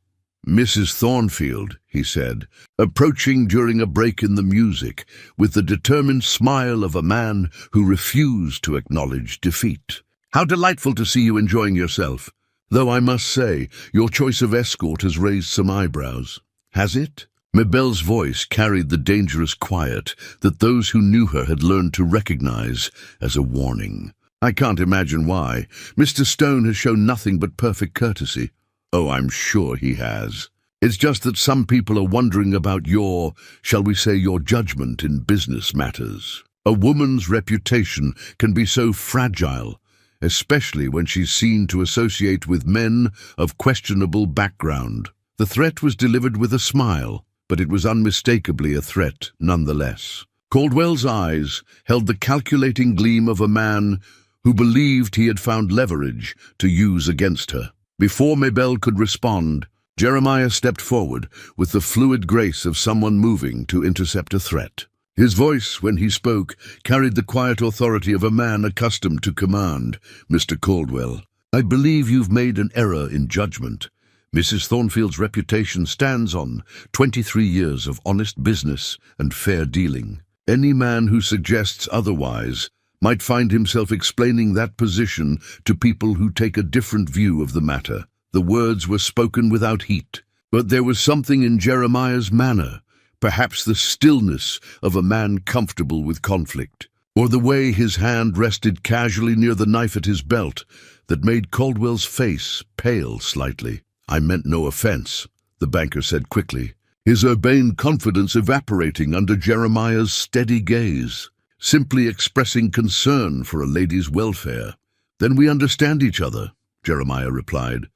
"Mrs. Thornfield," he said, approaching during a break in the music with the determined smile of a man who refused to acknowledge defeat. "How delightful to see you enjoying yourself, though I must say your choice of escort has raised some eyebrows." "Has it?" Mabel's voice carried the dangerous quiet that those who knew her had learned to recognize as a warning. "I can't imagine why. Mr. Stone has shown nothing but perfect courtesy." "Oh, I'm sure he has. It's just that some people are wondering about your, shall we say, your judgment in business matters. A woman's reputation can be so fragile, especially when she's seen to associate with men of questionable background." The threat was delivered with a smile, but it was unmistakably a threat nonetheless. Caldwell's eyes held the calculating gleam of a man who believed he had found leverage to use against her. Before Mabel could respond, Jeremiah stepped forward with the fluid grace of someone moving to intercept a threat. His voice, when he spoke, carried the quiet authority of a man accustomed to command. "Mr. Caldwell, I believe you've made an error in judgment. Mrs. Thornfield's reputation stands on 23 years of honest business and fair dealing. Any man who suggests otherwise might find himself explaining that position to people who take a different view of the matter." The words were spoken without heat, but there was something in Jeremiah's manner, perhaps the stillness of a man comfortable with conflict, or the way his hand rested casually near the knife at his belt, that made Caldwell's face pale slightly. "I meant no offense," the banker said quickly, his urbane confidence evaporating under Jeremiah's steady gaze. "Simply expressing concern for a lady's welfare." "Then we understand each other," Jeremiah replied,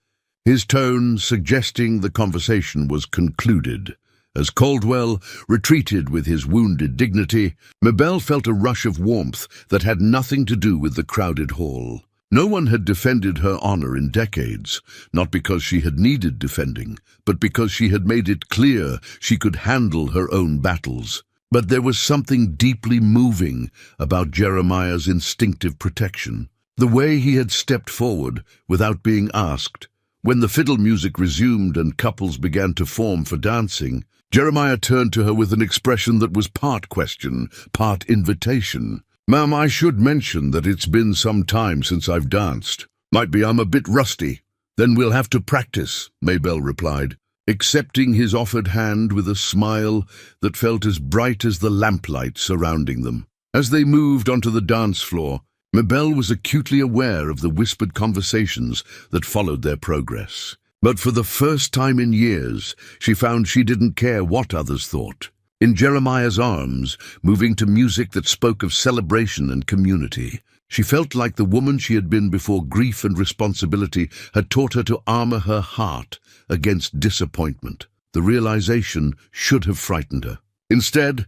his tone suggesting the conversation was concluded. As Caldwell retreated with his wounded dignity, Mabel felt a rush of warmth that had nothing to do with the crowded hall. No one had defended her honor in decades, not because she had needed defending, but because she had made it clear she could handle her own battles. But there was something deeply moving about Jeremiah's instinctive protection. The way he had stepped forward without being asked. When the fiddle music resumed and couples began to form for dancing, Jeremiah turned to her with an expression that was part question, part invitation. "Ma'am, I should mention that it's been some time since I've danced. Might be I'm a bit rusty." "Then we'll have to practice," Mabel replied, accepting his offered hand with a smile that felt as bright as the lamplight surrounding them. As they moved onto the dance floor, Mabel was acutely aware of the whispered conversations that followed their progress. But for the first time in years, she found she didn't care what others thought. In Jeremiah's arms, moving to music that spoke of celebration and community, she felt like the woman she had been before grief and responsibility had taught her to armor her heart against disappointment. The realization should have frightened her. Instead,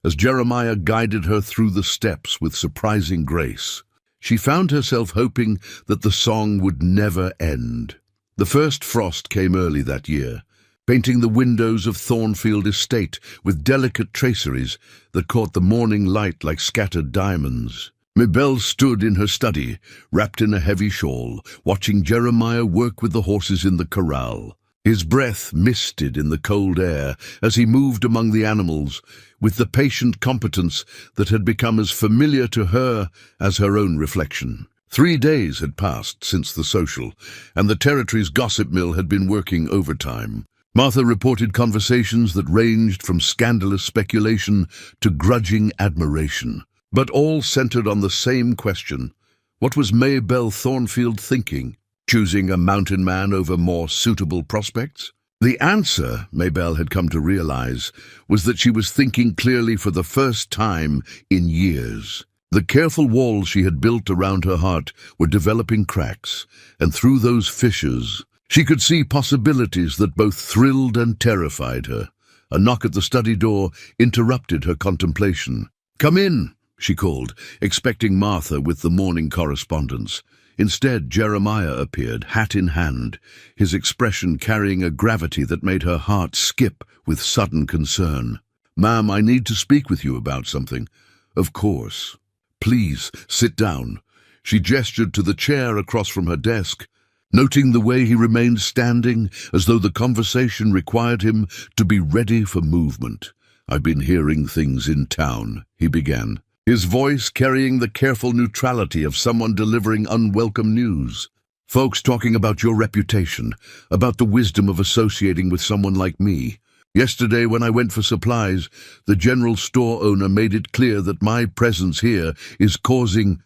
as Jeremiah guided her through the steps with surprising grace, she found herself hoping that the song would never end. The first frost came early that year, painting the windows of Thornfield Estate with delicate traceries that caught the morning light like scattered diamonds. Mabel stood in her study, wrapped in a heavy shawl, watching Jeremiah work with the horses in the corral. His breath misted in the cold air as he moved among the animals, with the patient competence that had become as familiar to her as her own reflection. 3 days had passed since the social, and the territory's gossip mill had been working overtime. Martha reported conversations that ranged from scandalous speculation to grudging admiration, but all centered on the same question. What was Mabel Thornfield thinking? Choosing a mountain man over more suitable prospects? The answer, Mabel had come to realize, was that she was thinking clearly for the first time in years. The careful walls she had built around her heart were developing cracks, and through those fissures, she could see possibilities that both thrilled and terrified her. A knock at the study door interrupted her contemplation. "Come in," she called, expecting Martha with the morning correspondence. Instead, Jeremiah appeared, hat in hand, his expression carrying a gravity that made her heart skip with sudden concern. "Ma'am, I need to speak with you about something." "Of course. Please, sit down." She gestured to the chair across from her desk, noting the way he remained standing, as though the conversation required him to be ready for movement. "I've been hearing things in town," he began, his voice carrying the careful neutrality of someone delivering unwelcome news. "Folks talking about your reputation, about the wisdom of associating with someone like me. Yesterday, when I went for supplies, the general store owner made it clear that my presence here is causing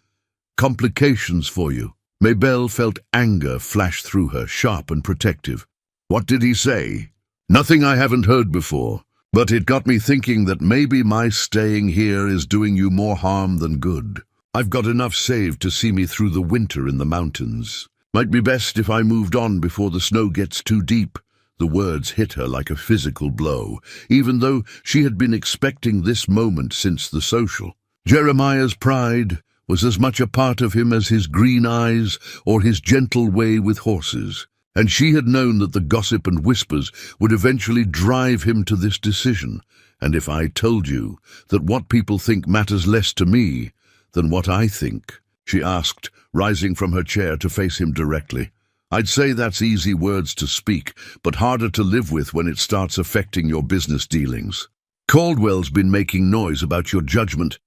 complications for you." Mabel felt anger flash through her, sharp and protective. "What did he say?" "Nothing I haven't heard before. But it got me thinking that maybe my staying here is doing you more harm than good. I've got enough saved to see me through the winter in the mountains. Might be best if I moved on before the snow gets too deep." The words hit her like a physical blow, even though she had been expecting this moment since the social. Jeremiah's pride was as much a part of him as his green eyes or his gentle way with horses, and she had known that the gossip and whispers would eventually drive him to this decision. And if I told you that what people think matters less to me than what I think, she asked, rising from her chair to face him directly. I'd say that's easy words to speak, but harder to live with when it starts affecting your business dealings. Caldwell's been making noise about your judgment,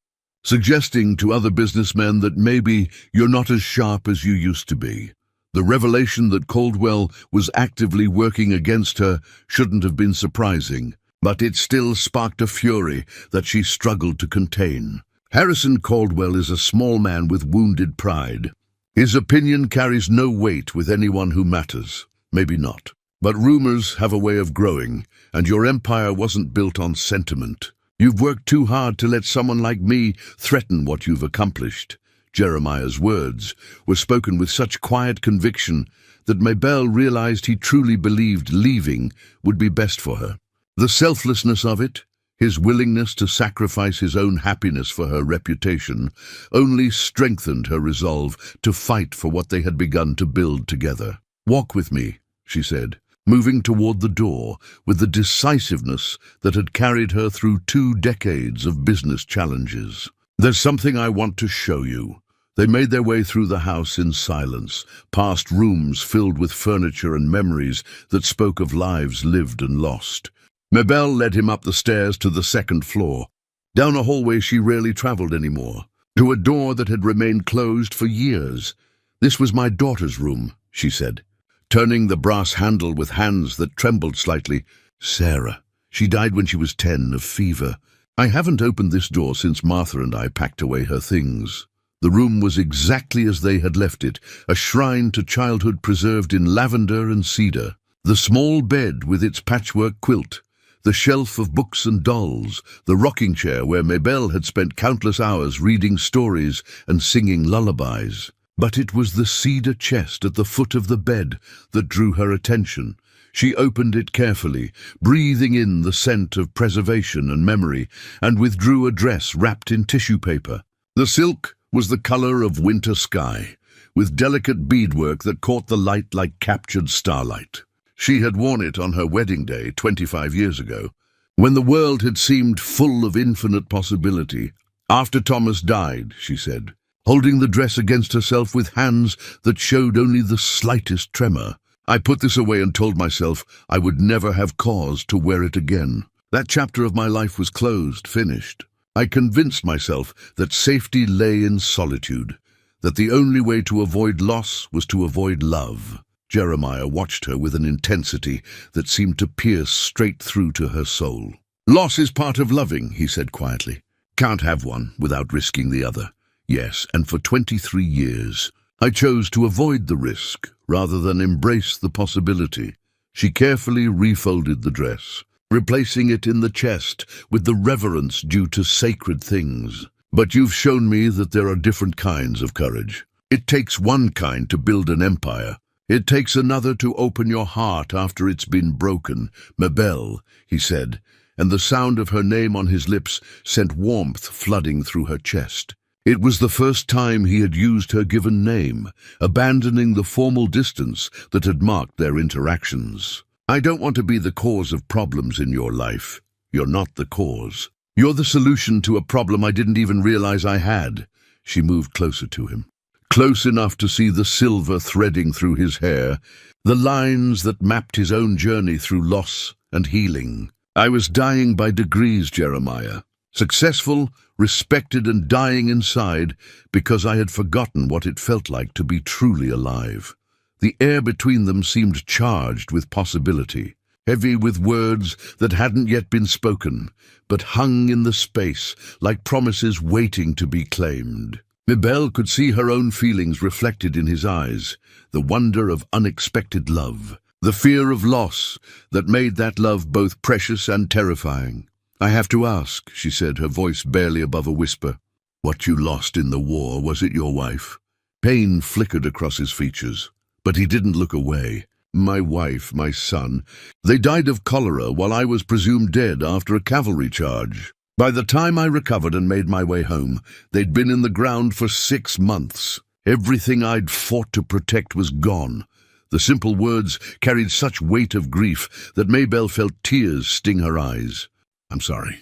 suggesting to other businessmen that maybe you're not as sharp as you used to be. The revelation that Caldwell was actively working against her shouldn't have been surprising, but it still sparked a fury that she struggled to contain. Harrison Caldwell is a small man with wounded pride. His opinion carries no weight with anyone who matters. Maybe not. But rumors have a way of growing, and your empire wasn't built on sentiment. You've worked too hard to let someone like me threaten what you've accomplished. Jeremiah's words were spoken with such quiet conviction that Mabel realized he truly believed leaving would be best for her. The selflessness of it, his willingness to sacrifice his own happiness for her reputation, only strengthened her resolve to fight for what they had begun to build together. "Walk with me," she said, moving toward the door with the decisiveness that had carried her through 2 decades of business challenges. "There's something I want to show you." They made their way through the house in silence, past rooms filled with furniture and memories that spoke of lives lived and lost. Mabel led him up the stairs to the 2nd floor, down a hallway she rarely traveled anymore, to a door that had remained closed for years. "This was my daughter's room," she said, turning the brass handle with hands that trembled slightly. "Sarah. She died when she was 10 of fever. I haven't opened this door since Martha and I packed away her things." The room was exactly as they had left it, a shrine to childhood preserved in lavender and cedar. The small bed with its patchwork quilt, the shelf of books and dolls, the rocking chair where Mabel had spent countless hours reading stories and singing lullabies. But it was the cedar chest at the foot of the bed that drew her attention. She opened it carefully, breathing in the scent of preservation and memory, and withdrew a dress wrapped in tissue paper. The silk was the color of winter sky, with delicate beadwork that caught the light like captured starlight. She had worn it on her wedding day 25 years ago, when the world had seemed full of infinite possibility. "After Thomas died," she said, holding the dress against herself with hands that showed only the slightest tremor, "I put this away and told myself I would never have cause to wear it again. That chapter of my life was closed, finished. I convinced myself that safety lay in solitude, that the only way to avoid loss was to avoid love." Jeremiah watched her with an intensity that seemed to pierce straight through to her soul. "Loss is part of loving," he said quietly. "Can't have one without risking the other. Yes, and for 23 years, I chose to avoid the risk rather than embrace the possibility." She carefully refolded the dress, replacing it in the chest with the reverence due to sacred things. "But you've shown me that there are different kinds of courage. It takes one kind to build an empire. It takes another to open your heart after it's been broken." "Mabel," he said, and the sound of her name on his lips sent warmth flooding through her chest. It was the first time he had used her given name, abandoning the formal distance that had marked their interactions. "I don't want to be the cause of problems in your life. You're not the cause. You're the solution to a problem I didn't even realize I had." She moved closer to him, close enough to see the silver threading through his hair, the lines that mapped his own journey through loss and healing. "I was dying by degrees, Jeremiah. Successful, respected, and dying inside because I had forgotten what it felt like to be truly alive." The air between them seemed charged with possibility, heavy with words that hadn't yet been spoken, but hung in the space like promises waiting to be claimed. Mabel could see her own feelings reflected in his eyes, the wonder of unexpected love, the fear of loss that made that love both precious and terrifying. "I have to ask," she said, her voice barely above a whisper, "what you lost in the war, was it your wife?" Pain flickered across his features, but he didn't look away. My wife, my son. They died of cholera while I was presumed dead after a cavalry charge. By the time I recovered and made my way home, they'd been in the ground for 6 months. Everything I'd fought to protect was gone. The simple words carried such weight of grief that Maybelle felt tears sting her eyes. I'm sorry.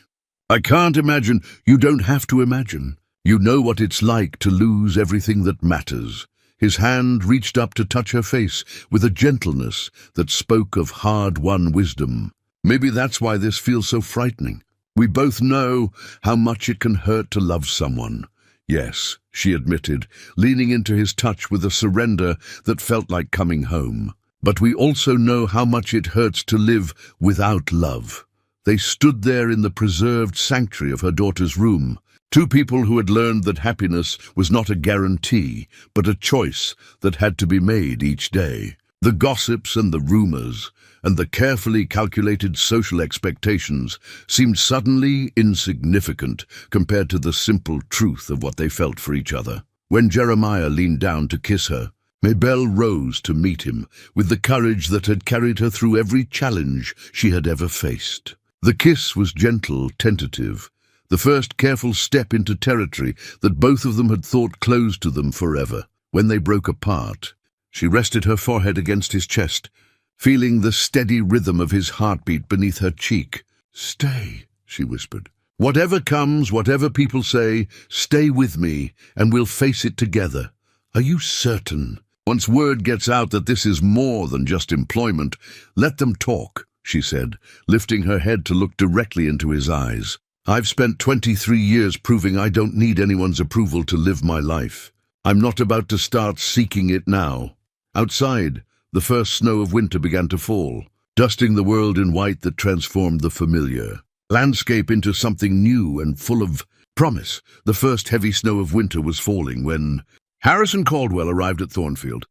I can't imagine. You don't have to imagine. You know what it's like to lose everything that matters. His hand reached up to touch her face with a gentleness that spoke of hard-won wisdom. Maybe that's why this feels so frightening. We both know how much it can hurt to love someone. Yes, she admitted, leaning into his touch with a surrender that felt like coming home. But we also know how much it hurts to live without love. They stood there in the preserved sanctuary of her daughter's room, two people who had learned that happiness was not a guarantee, but a choice that had to be made each day. The gossips and the rumors, and the carefully calculated social expectations seemed suddenly insignificant compared to the simple truth of what they felt for each other. When Jeremiah leaned down to kiss her, Maybelle rose to meet him with the courage that had carried her through every challenge she had ever faced. The kiss was gentle, tentative, the first careful step into territory that both of them had thought closed to them forever. When they broke apart, she rested her forehead against his chest, feeling the steady rhythm of his heartbeat beneath her cheek. "Stay," she whispered. "Whatever comes, whatever people say, stay with me, and we'll face it together. Are you certain? Once word gets out that this is more than just employment, let them talk," she said, lifting her head to look directly into his eyes. "I've spent 23 years proving I don't need anyone's approval to live my life. I'm not about to start seeking it now." Outside, the first snow of winter began to fall, dusting the world in white that transformed the familiar landscape into something new and full of promise. The first heavy snow of winter was falling when Harrison Caldwell arrived at Thornfield,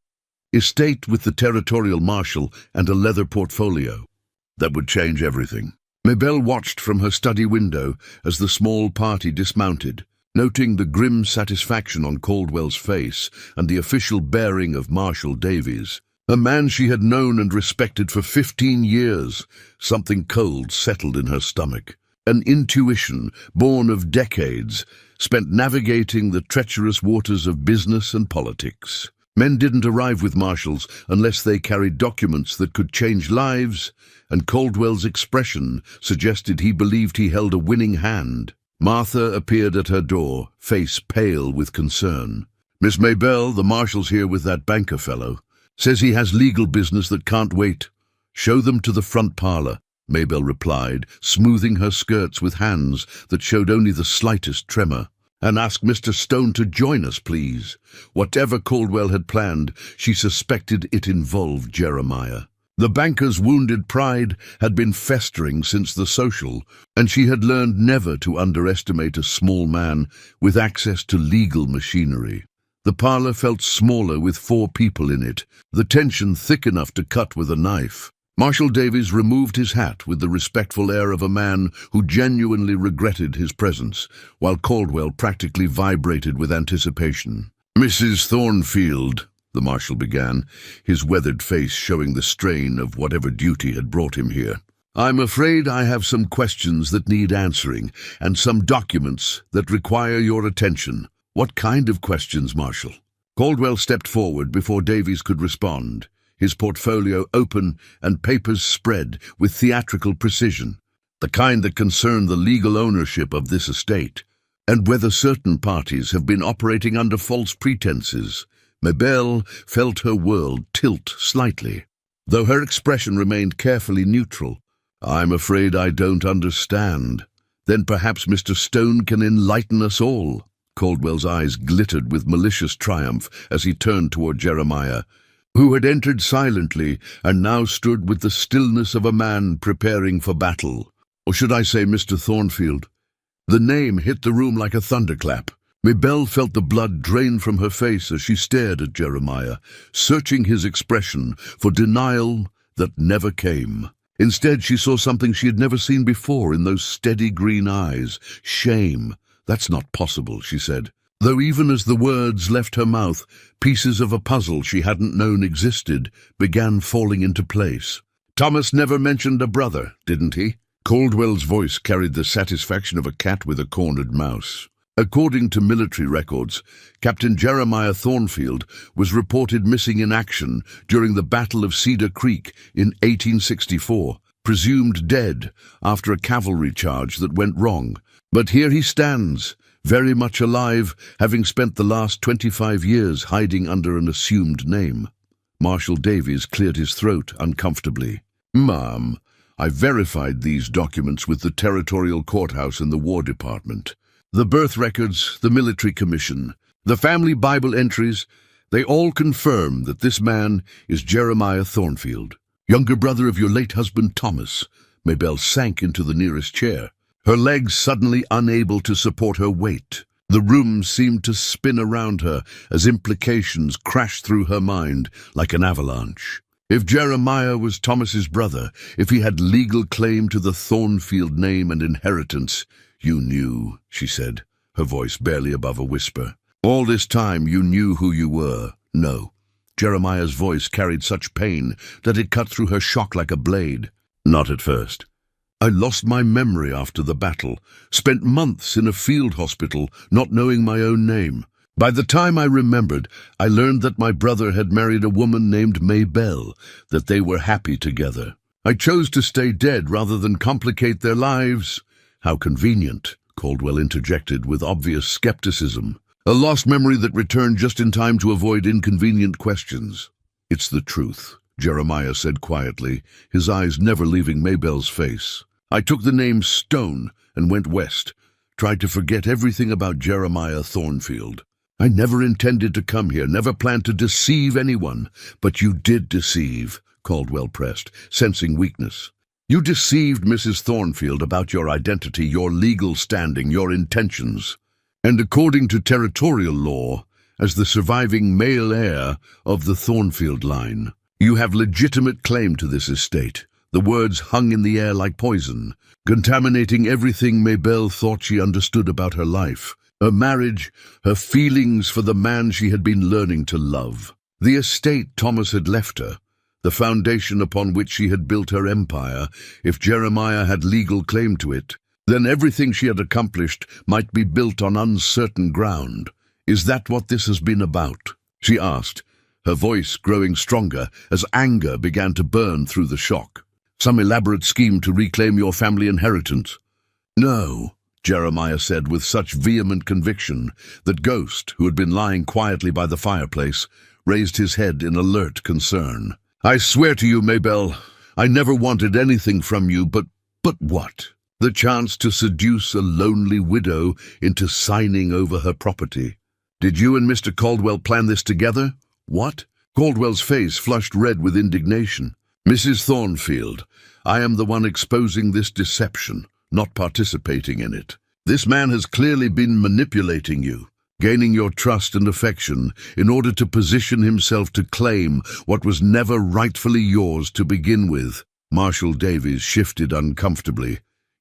estate with the territorial marshal and a leather portfolio that would change everything. Maybelle watched from her study window as the small party dismounted, noting the grim satisfaction on Caldwell's face and the official bearing of Marshal Davies. A man she had known and respected for 15 years, something cold settled in her stomach. An intuition born of decades, spent navigating the treacherous waters of business and politics. Men didn't arrive with marshals unless they carried documents that could change lives, and Caldwell's expression suggested he believed he held a winning hand. Martha appeared at her door, face pale with concern. "Miss Maybelle, the marshal's here with that banker fellow. Says he has legal business that can't wait." "Show them to the front parlor," Maybelle replied, smoothing her skirts with hands that showed only the slightest tremor. "And ask Mr. Stone to join us, please." Whatever Caldwell had planned, she suspected it involved Jeremiah. The banker's wounded pride had been festering since the social, and she had learned never to underestimate a small man with access to legal machinery. The parlor felt smaller with 4 people in it, the tension thick enough to cut with a knife. Marshal Davies removed his hat with the respectful air of a man who genuinely regretted his presence, while Caldwell practically vibrated with anticipation. "Mrs. Thornfield," the marshal began, his weathered face showing the strain of whatever duty had brought him here. "I'm afraid I have some questions that need answering, and some documents that require your attention." "What kind of questions, Marshal?" Caldwell stepped forward before Davies could respond, his portfolio open and papers spread with theatrical precision. "The kind that concern the legal ownership of this estate, and whether certain parties have been operating under false pretenses." Maybelle felt her world tilt slightly, though her expression remained carefully neutral. "I'm afraid I don't understand." "Then perhaps Mr. Stone can enlighten us all." Caldwell's eyes glittered with malicious triumph as he turned toward Jeremiah, who had entered silently and now stood with the stillness of a man preparing for battle. "Or should I say Mr. Thornfield?" The name hit the room like a thunderclap. Maybelle felt the blood drain from her face as she stared at Jeremiah, searching his expression for denial that never came. Instead, she saw something she had never seen before in those steady green eyes. Shame. "That's not possible," she said. though even as the words left her mouth, pieces of a puzzle she hadn't known existed began falling into place. "Thomas never mentioned a brother, didn't he?" Caldwell's voice carried the satisfaction of a cat with a cornered mouse. According to military records, Captain Jeremiah Thornfield was reported missing in action during the Battle of Cedar Creek in 1864, presumed dead after a cavalry charge that went wrong. But here he stands, very much alive, having spent the last 25 years hiding under an assumed name. Marshal Davies cleared his throat uncomfortably. "Ma'am, I verified these documents with the Territorial Courthouse and the War Department. The birth records, the military commission, the family Bible entries, they all confirm that this man is Jeremiah Thornfield, younger brother of your late husband Thomas." Maybelle sank into the nearest chair, her legs suddenly unable to support her weight. The room seemed to spin around her as implications crashed through her mind like an avalanche. If Jeremiah was Thomas's brother, if he had legal claim to the Thornfield name and inheritance, "You knew," she said, her voice barely above a whisper. "All this time you knew who you were." "No." Jeremiah's voice carried such pain that it cut through her shock like a blade. "Not at first. I lost my memory after the battle, spent months in a field hospital not knowing my own name. By the time I remembered, I learned that my brother had married a woman named Maybelle, that they were happy together. I chose to stay dead rather than complicate their lives." "How convenient," Caldwell interjected with obvious skepticism. "A lost memory that returned just in time to avoid inconvenient questions." "It's the truth," Jeremiah said quietly, his eyes never leaving Maybelle's face. "I took the name Stone and went west, tried to forget everything about Jeremiah Thornfield. I never intended to come here, never planned to deceive anyone." "But you did deceive," Caldwell pressed, sensing weakness. "You deceived Mrs. Thornfield about your identity, your legal standing, your intentions. And according to territorial law, as the surviving male heir of the Thornfield line, you have legitimate claim to this estate." The words hung in the air like poison, contaminating everything Maybelle thought she understood about her life, her marriage, her feelings for the man she had been learning to love. The estate Thomas had left her, the foundation upon which she had built her empire, if Jeremiah had legal claim to it, then everything she had accomplished might be built on uncertain ground. "Is that what this has been about?" she asked, her voice growing stronger as anger began to burn through the shock. "Some elaborate scheme to reclaim your family inheritance?" "No," Jeremiah said with such vehement conviction that Ghost, who had been lying quietly by the fireplace, raised his head in alert concern. "I swear to you, Maybelle, I never wanted anything from you but what? The chance to seduce a lonely widow into signing over her property. Did you and Mr. Caldwell plan this together?" "What?" Caldwell's face flushed red with indignation. "Mrs. Thornfield, I am the one exposing this deception, not participating in it. This man has clearly been manipulating you, gaining your trust and affection in order to position himself to claim what was never rightfully yours to begin with." Marshal Davies shifted uncomfortably,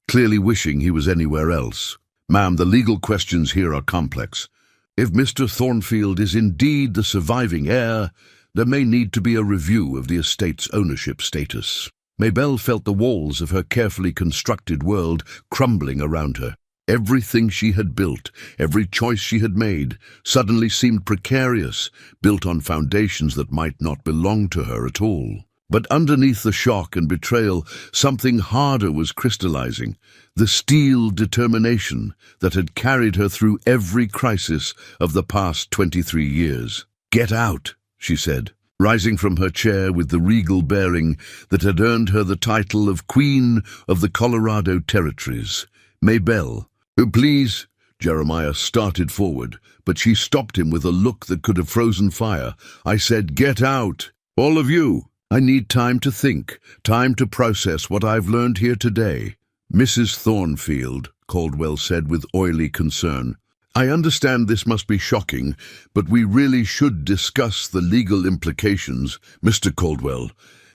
clearly wishing he was anywhere else. "Ma'am, the legal questions here are complex. If Mr. Thornfield is indeed the surviving heir, there may need to be a review of the estate's ownership status." Maybelle felt the walls of her carefully constructed world crumbling around her. Everything she had built, every choice she had made, suddenly seemed precarious, built on foundations that might not belong to her at all. But underneath the shock and betrayal, something harder was crystallizing, the steel determination that had carried her through every crisis of the past 23 years. "Get out," she said, rising from her chair with the regal bearing that had earned her the title of Queen of the Colorado Territories. "Maybelle, please." Jeremiah started forward, but she stopped him with a look that could have frozen fire. "I said, get out. All of you. I need time to think, time to process what I've learned here today." "Mrs. Thornfield," Caldwell said with oily concern, "I understand this must be shocking, but we really should discuss the legal implications. Mr. Caldwell,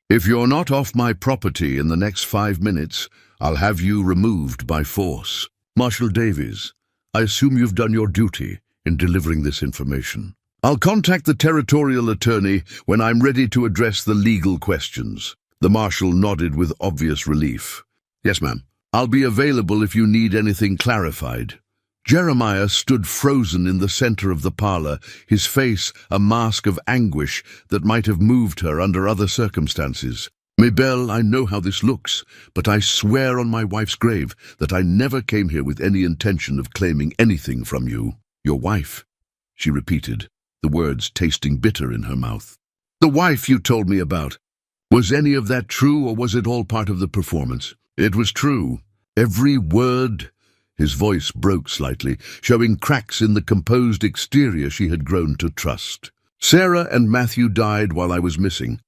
if you're not off my property in the next 5 minutes, I'll have you removed by force." "Marshal Davies, I assume you've done your duty," in delivering this information. I'll contact the territorial attorney when I'm ready to address the legal questions. The marshal nodded with obvious relief. Yes, ma'am. I'll be available if you need anything clarified. Jeremiah stood frozen in the center of the parlor, his face a mask of anguish that might have moved her under other circumstances. Mabel, I know how this looks, but I swear on my wife's grave that I never came here with any intention of claiming anything from you. Your wife, she repeated, the words tasting bitter in her mouth. The wife you told me about. Was any of that true, or was it all part of the performance? It was true. Every word. His voice broke slightly, showing cracks in the composed exterior she had grown to trust. Sarah and Matthew died while I was missing.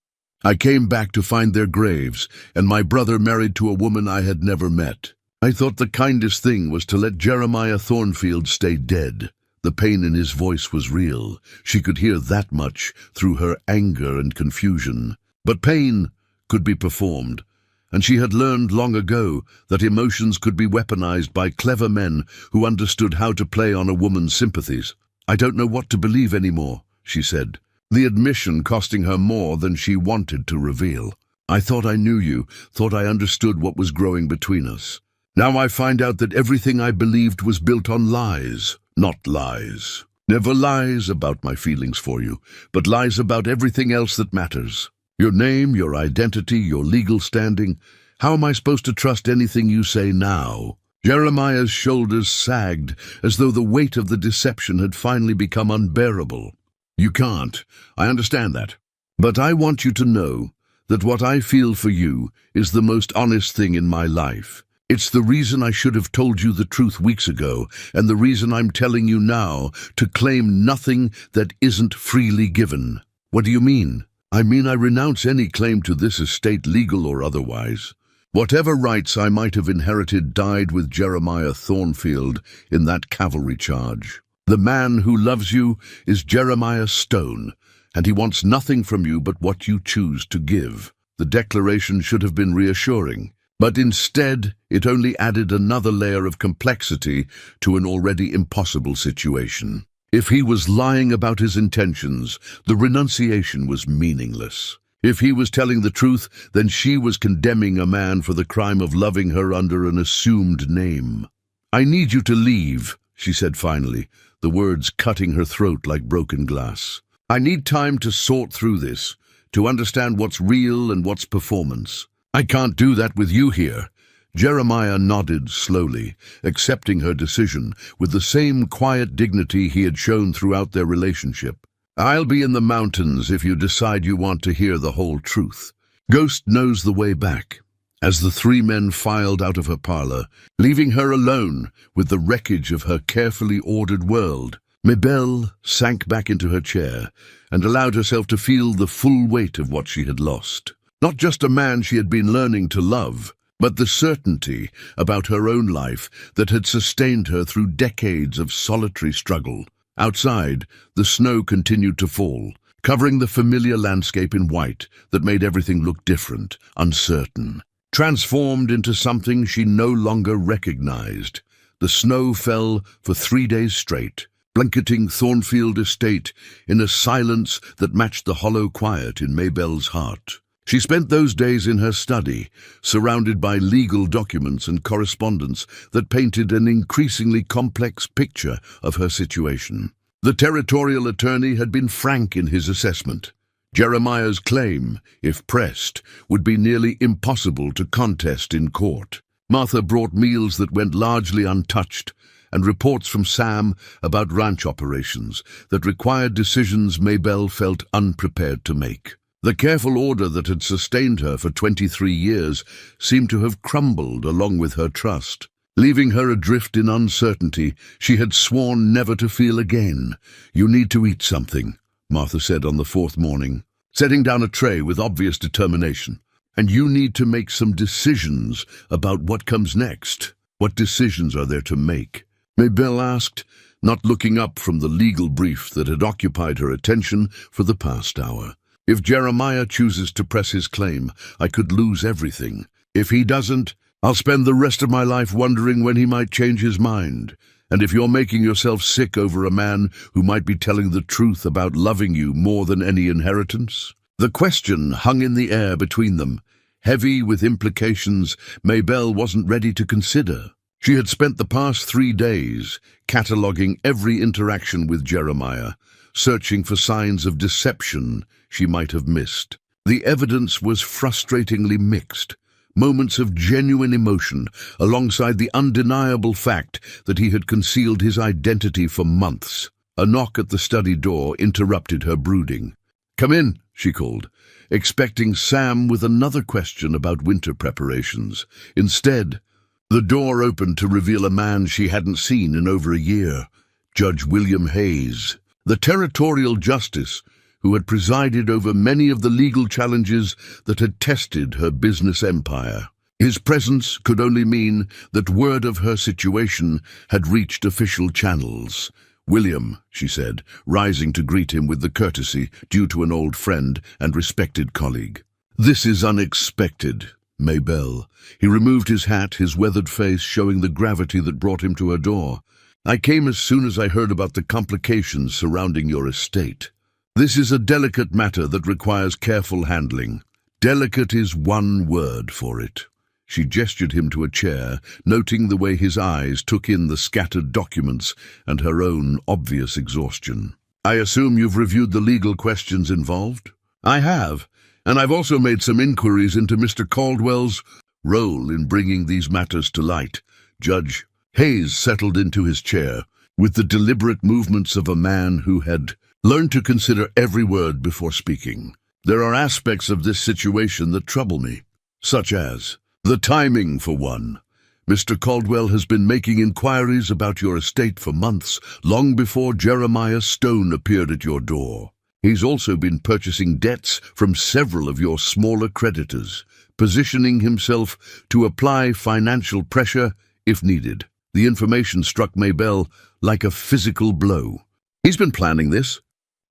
I came back to find their graves, and my brother married to a woman I had never met. I thought the kindest thing was to let Jeremiah Thornfield stay dead. The pain in his voice was real. She could hear that much through her anger and confusion. But pain could be performed, and she had learned long ago that emotions could be weaponized by clever men who understood how to play on a woman's sympathies. I don't know what to believe anymore, she said, the admission costing her more than she wanted to reveal. I thought I knew you, thought I understood what was growing between us. Now I find out that everything I believed was built on lies, not lies. Never lies about my feelings for you, but lies about everything else that matters. Your name, your identity, your legal standing. How am I supposed to trust anything you say now? Jeremiah's shoulders sagged as though the weight of the deception had finally become unbearable. You can't. I understand that. But I want you to know that what I feel for you is the most honest thing in my life. It's the reason I should have told you the truth weeks ago, and the reason I'm telling you now to claim nothing that isn't freely given. What do you mean? I mean I renounce any claim to this estate, legal or otherwise. Whatever rights I might have inherited died with Jeremiah Thornfield in that cavalry charge. The man who loves you is Jeremiah Stone, and he wants nothing from you but what you choose to give. The declaration should have been reassuring, but instead it only added another layer of complexity to an already impossible situation. If he was lying about his intentions, the renunciation was meaningless. If he was telling the truth, then she was condemning a man for the crime of loving her under an assumed name. I need you to leave, she said finally, the words cutting her throat like broken glass. I need time to sort through this, to understand what's real and what's performance. I can't do that with you here. Jeremiah nodded slowly, accepting her decision with the same quiet dignity he had shown throughout their relationship. I'll be in the mountains if you decide you want to hear the whole truth. Ghost knows the way back. As the three men filed out of her parlor, leaving her alone with the wreckage of her carefully ordered world, Mabel sank back into her chair and allowed herself to feel the full weight of what she had lost. Not just a man she had been learning to love, but the certainty about her own life that had sustained her through decades of solitary struggle. Outside, the snow continued to fall, covering the familiar landscape in white that made everything look different, uncertain. Transformed into something she no longer recognized, the snow fell for 3 days straight, blanketing Thornfield Estate in a silence that matched the hollow quiet in Mabel's heart. She spent those days in her study, surrounded by legal documents and correspondence that painted an increasingly complex picture of her situation. The territorial attorney had been frank in his assessment. Jeremiah's claim, if pressed, would be nearly impossible to contest in court. Martha brought meals that went largely untouched, and reports from Sam about ranch operations that required decisions Mabel felt unprepared to make. The careful order that had sustained her for 23 years seemed to have crumbled along with her trust. Leaving her adrift in uncertainty, she had sworn never to feel again. "You need to eat something," Martha said on the 4th morning, setting down a tray with obvious determination. "And you need to make some decisions about what comes next." "What decisions are there to make?" Mabel asked, not looking up from the legal brief that had occupied her attention for the past hour. "If Jeremiah chooses to press his claim, I could lose everything. If he doesn't, I'll spend the rest of my life wondering when he might change his mind. And if you're making yourself sick over a man who might be telling the truth about loving you more than any inheritance? The question hung in the air between them, heavy with implications Maybelle wasn't ready to consider. She had spent the past 3 days cataloguing every interaction with Jeremiah, searching for signs of deception she might have missed. The evidence was frustratingly mixed. Moments of genuine emotion, alongside the undeniable fact that he had concealed his identity for months. A knock at the study door interrupted her brooding. "Come in," she called, expecting Sam with another question about winter preparations. Instead, the door opened to reveal a man she hadn't seen in over a year, Judge William Hayes, the territorial justice who had presided over many of the legal challenges that had tested her business empire. His presence could only mean that word of her situation had reached official channels. "William," she said, rising to greet him with the courtesy due to an old friend and respected colleague. "This is unexpected, Maybelle." He removed his hat, his weathered face showing the gravity that brought him to her door. "I came as soon as I heard about the complications surrounding your estate. This is a delicate matter that requires careful handling. Delicate is one word for it." She gestured him to a chair, noting the way his eyes took in the scattered documents and her own obvious exhaustion. "I assume you've reviewed the legal questions involved?" "I have, and I've also made some inquiries into Mr. Caldwell's role in bringing these matters to light." Judge Hayes settled into his chair, with the deliberate movements of a man who had learned to consider every word before speaking. "There are aspects of this situation that trouble me, such as the timing, for one. Mr. Caldwell has been making inquiries about your estate for months, long before Jeremiah Stone appeared at your door. He's also been purchasing debts from several of your smaller creditors, positioning himself to apply financial pressure if needed." The information struck Maybelle like a physical blow. "He's been planning this?"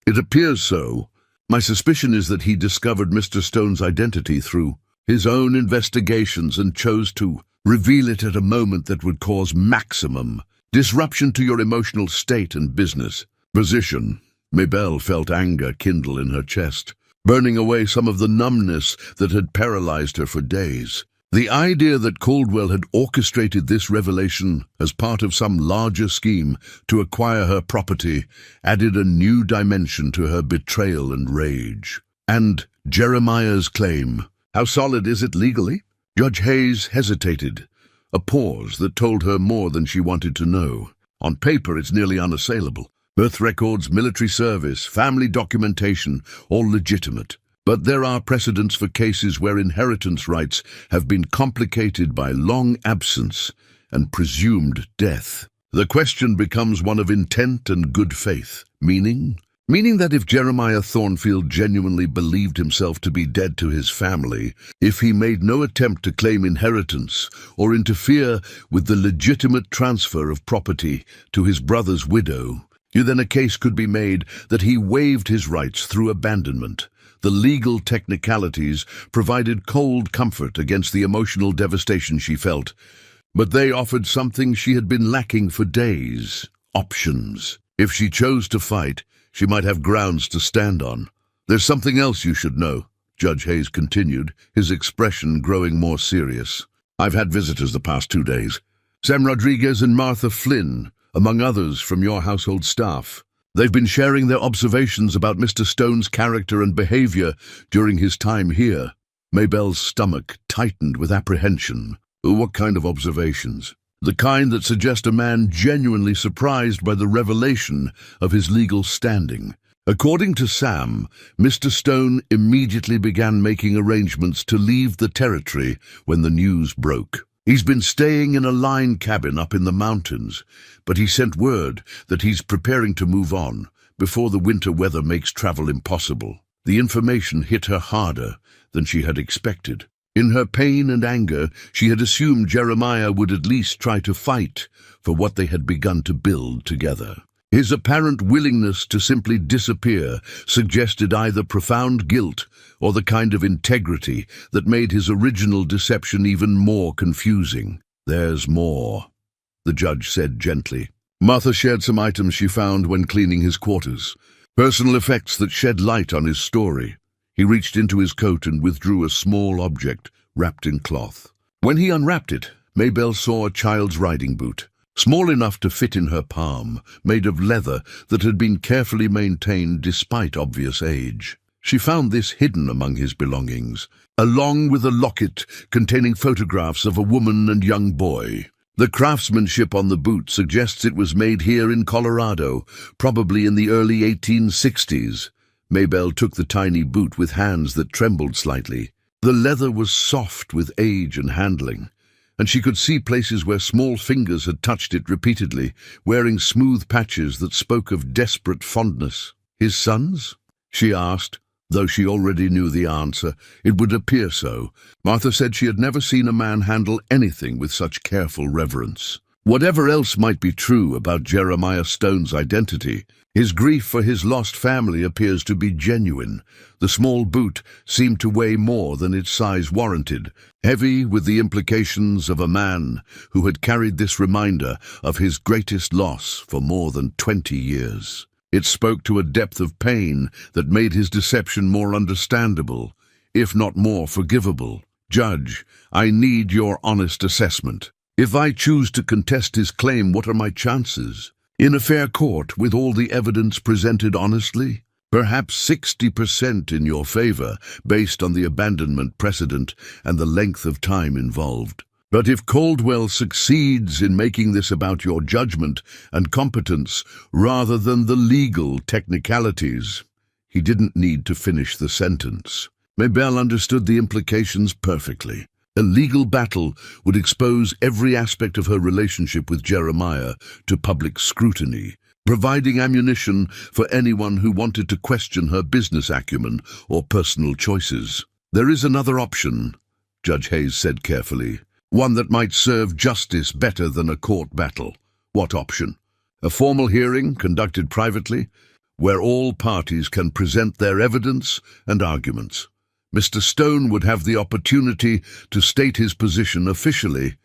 "It appears so. My suspicion is that he discovered Mr. Stone's identity through his own investigations and chose to reveal it at a moment that would cause maximum disruption to your emotional state and business position." Maybelle felt anger kindle in her chest, burning away some of the numbness that had paralyzed her for days. The idea that Caldwell had orchestrated this revelation as part of some larger scheme to acquire her property added a new dimension to her betrayal and rage. "And Jeremiah's claim, how solid is it legally?" Judge Hayes hesitated, a pause that told her more than she wanted to know. "On paper, it's nearly unassailable. Birth records, military service, family documentation, all legitimate. But there are precedents for cases where inheritance rights have been complicated by long absence and presumed death. The question becomes one of intent and good faith, meaning that if Jeremiah Thornfield genuinely believed himself to be dead to his family, if he made no attempt to claim inheritance or interfere with the legitimate transfer of property to his brother's widow, then a case could be made that he waived his rights through abandonment. The legal technicalities provided cold comfort against the emotional devastation she felt, but they offered something she had been lacking for days: options. If she chose to fight, she might have grounds to stand on. "There's something else you should know," Judge Hayes continued, his expression growing more serious. "I've had visitors the past 2 days. Sam Rodriguez and Martha Flynn, among others from your household staff. They've been sharing their observations about Mr. Stone's character and behavior during his time here." Maybelle's stomach tightened with apprehension. "What kind of observations?" "The kind that suggest a man genuinely surprised by the revelation of his legal standing. According to Sam, Mr. Stone immediately began making arrangements to leave the territory when the news broke. He's been staying in a line cabin up in the mountains, but he sent word that he's preparing to move on before the winter weather makes travel impossible." The information hit her harder than she had expected. In her pain and anger, she had assumed Jeremiah would at least try to fight for what they had begun to build together. His apparent willingness to simply disappear suggested either profound guilt or the kind of integrity that made his original deception even more confusing. "There's more," the judge said gently. Martha shared some items she found when cleaning his quarters, personal effects that shed light on his story. He reached into his coat and withdrew a small object wrapped in cloth. When he unwrapped it, Maybelle saw a child's riding boot, small enough to fit in her palm, made of leather that had been carefully maintained despite obvious age. She found this hidden among his belongings, along with a locket containing photographs of a woman and young boy. The craftsmanship on the boot suggests it was made here in Colorado, probably in the early 1860s. Maybelle took the tiny boot with hands that trembled slightly. The leather was soft with age and handling, and she could see places where small fingers had touched it repeatedly, wearing smooth patches that spoke of desperate fondness. "His son's?" she asked, though she already knew the answer. It would appear so. Martha said she had never seen a man handle anything with such careful reverence. Whatever else might be true about Jeremiah Stone's identity, his grief for his lost family appears to be genuine. The small boot seemed to weigh more than its size warranted, heavy with the implications of a man who had carried this reminder of his greatest loss for more than 20 years. It spoke to a depth of pain that made his deception more understandable, if not more forgivable. "Judge, I need your honest assessment. If I choose to contest his claim, what are my chances? In a fair court, with all the evidence presented honestly? Perhaps 60% in your favor, based on the abandonment precedent and the length of time involved. But if Caldwell succeeds in making this about your judgment and competence rather than the legal technicalities—" He didn't need to finish the sentence. Maybelle understood the implications perfectly. A legal battle would expose every aspect of her relationship with Jeremiah to public scrutiny, providing ammunition for anyone who wanted to question her business acumen or personal choices. "There is another option," Judge Hayes said carefully. "One that might serve justice better than a court battle." "What option?" "A formal hearing conducted privately, where all parties can present their evidence and arguments. Mr. Stone would have the opportunity to state his position officially.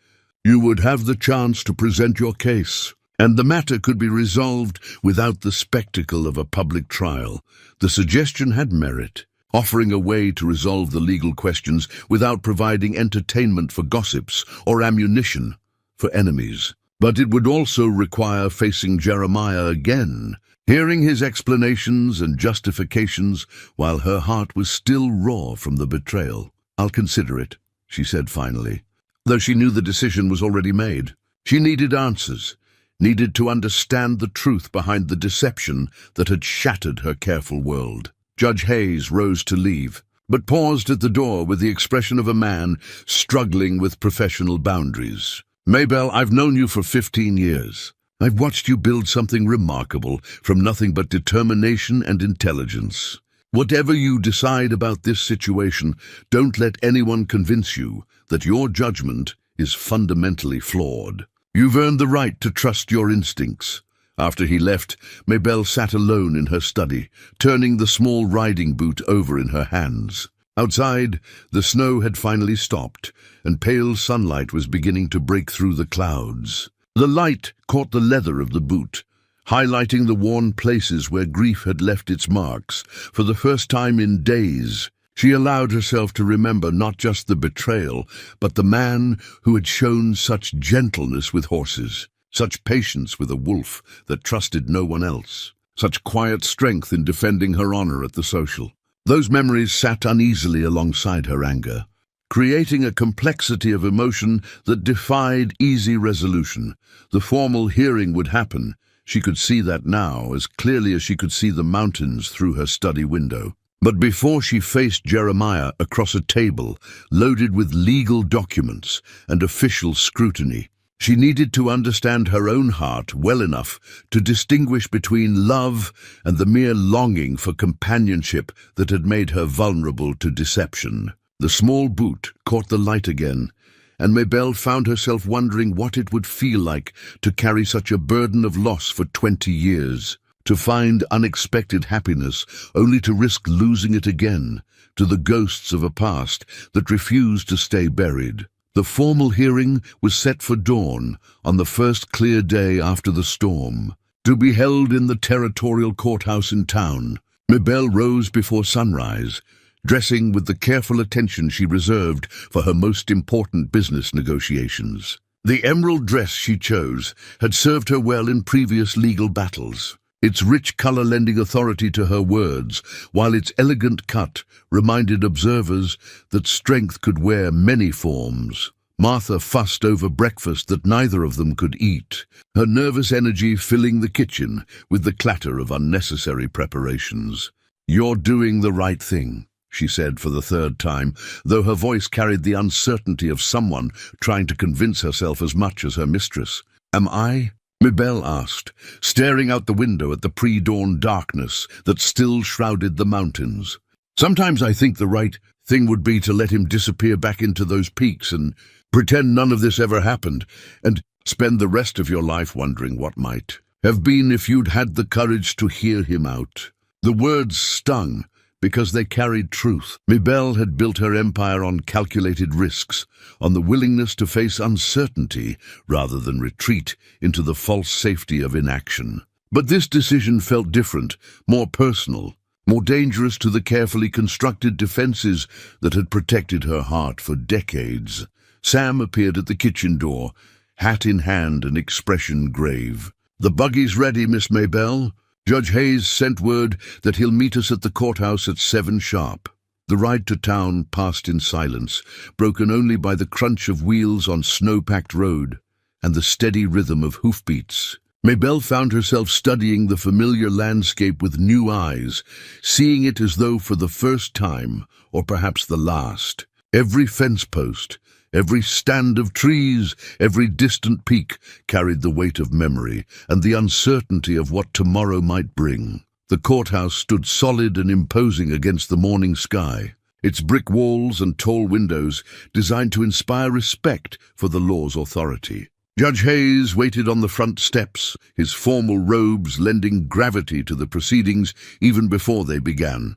You would have the chance to present your case, and the matter could be resolved without the spectacle of a public trial." The suggestion had merit, offering a way to resolve the legal questions without providing entertainment for gossips or ammunition for enemies. But it would also require facing Jeremiah again, hearing his explanations and justifications while her heart was still raw from the betrayal. "I'll consider it," she said finally, though she knew the decision was already made. She needed answers, needed to understand the truth behind the deception that had shattered her careful world. Judge Hayes rose to leave, but paused at the door with the expression of a man struggling with professional boundaries. "Maybelle, I've known you for 15 years. I've watched you build something remarkable from nothing but determination and intelligence. Whatever you decide about this situation, don't let anyone convince you that your judgment is fundamentally flawed. You've earned the right to trust your instincts." After he left, Maybelle sat alone in her study, turning the small riding boot over in her hands. Outside, the snow had finally stopped, and pale sunlight was beginning to break through the clouds. The light caught the leather of the boot, highlighting the worn places where grief had left its marks. For the first time in days, she allowed herself to remember not just the betrayal, but the man who had shown such gentleness with horses, such patience with a wolf that trusted no one else, such quiet strength in defending her honor at the social. Those memories sat uneasily alongside her anger, creating a complexity of emotion that defied easy resolution. The formal hearing would happen. She could see that now, as clearly as she could see the mountains through her study window. But before she faced Jeremiah across a table loaded with legal documents and official scrutiny, she needed to understand her own heart well enough to distinguish between love and the mere longing for companionship that had made her vulnerable to deception. The small boot caught the light again, and Maybelle found herself wondering what it would feel like to carry such a burden of loss for 20 years, to find unexpected happiness only to risk losing it again to the ghosts of a past that refused to stay buried. The formal hearing was set for dawn on the first clear day after the storm, to be held in the territorial courthouse in town. Mabel rose before sunrise, dressing with the careful attention she reserved for her most important business negotiations. The emerald dress she chose had served her well in previous legal battles, its rich color lending authority to her words, while its elegant cut reminded observers that strength could wear many forms. Martha fussed over breakfast that neither of them could eat, her nervous energy filling the kitchen with the clatter of unnecessary preparations. "You're doing the right thing," she said for the third time, though her voice carried the uncertainty of someone trying to convince herself as much as her mistress. "Am I?" Mabel asked, staring out the window at the pre-dawn darkness that still shrouded the mountains. "Sometimes I think the right thing would be to let him disappear back into those peaks and pretend none of this ever happened, and spend the rest of your life wondering what might have been if you'd had the courage to hear him out." The words stung because they carried truth. Mabel had built her empire on calculated risks, on the willingness to face uncertainty rather than retreat into the false safety of inaction. But this decision felt different, more personal, more dangerous to the carefully constructed defenses that had protected her heart for decades. Sam appeared at the kitchen door, hat in hand and expression grave. "The buggy's ready, Miss Mabel. Judge Hayes sent word that he'll meet us at the courthouse at 7 sharp. The ride to town passed in silence, broken only by the crunch of wheels on snow-packed road and the steady rhythm of hoofbeats. Mabel found herself studying the familiar landscape with new eyes, seeing it as though for the first time, or perhaps the last. Every fence post, every stand of trees, every distant peak carried the weight of memory and the uncertainty of what tomorrow might bring. The courthouse stood solid and imposing against the morning sky, its brick walls and tall windows designed to inspire respect for the law's authority. Judge Hayes waited on the front steps, his formal robes lending gravity to the proceedings even before they began.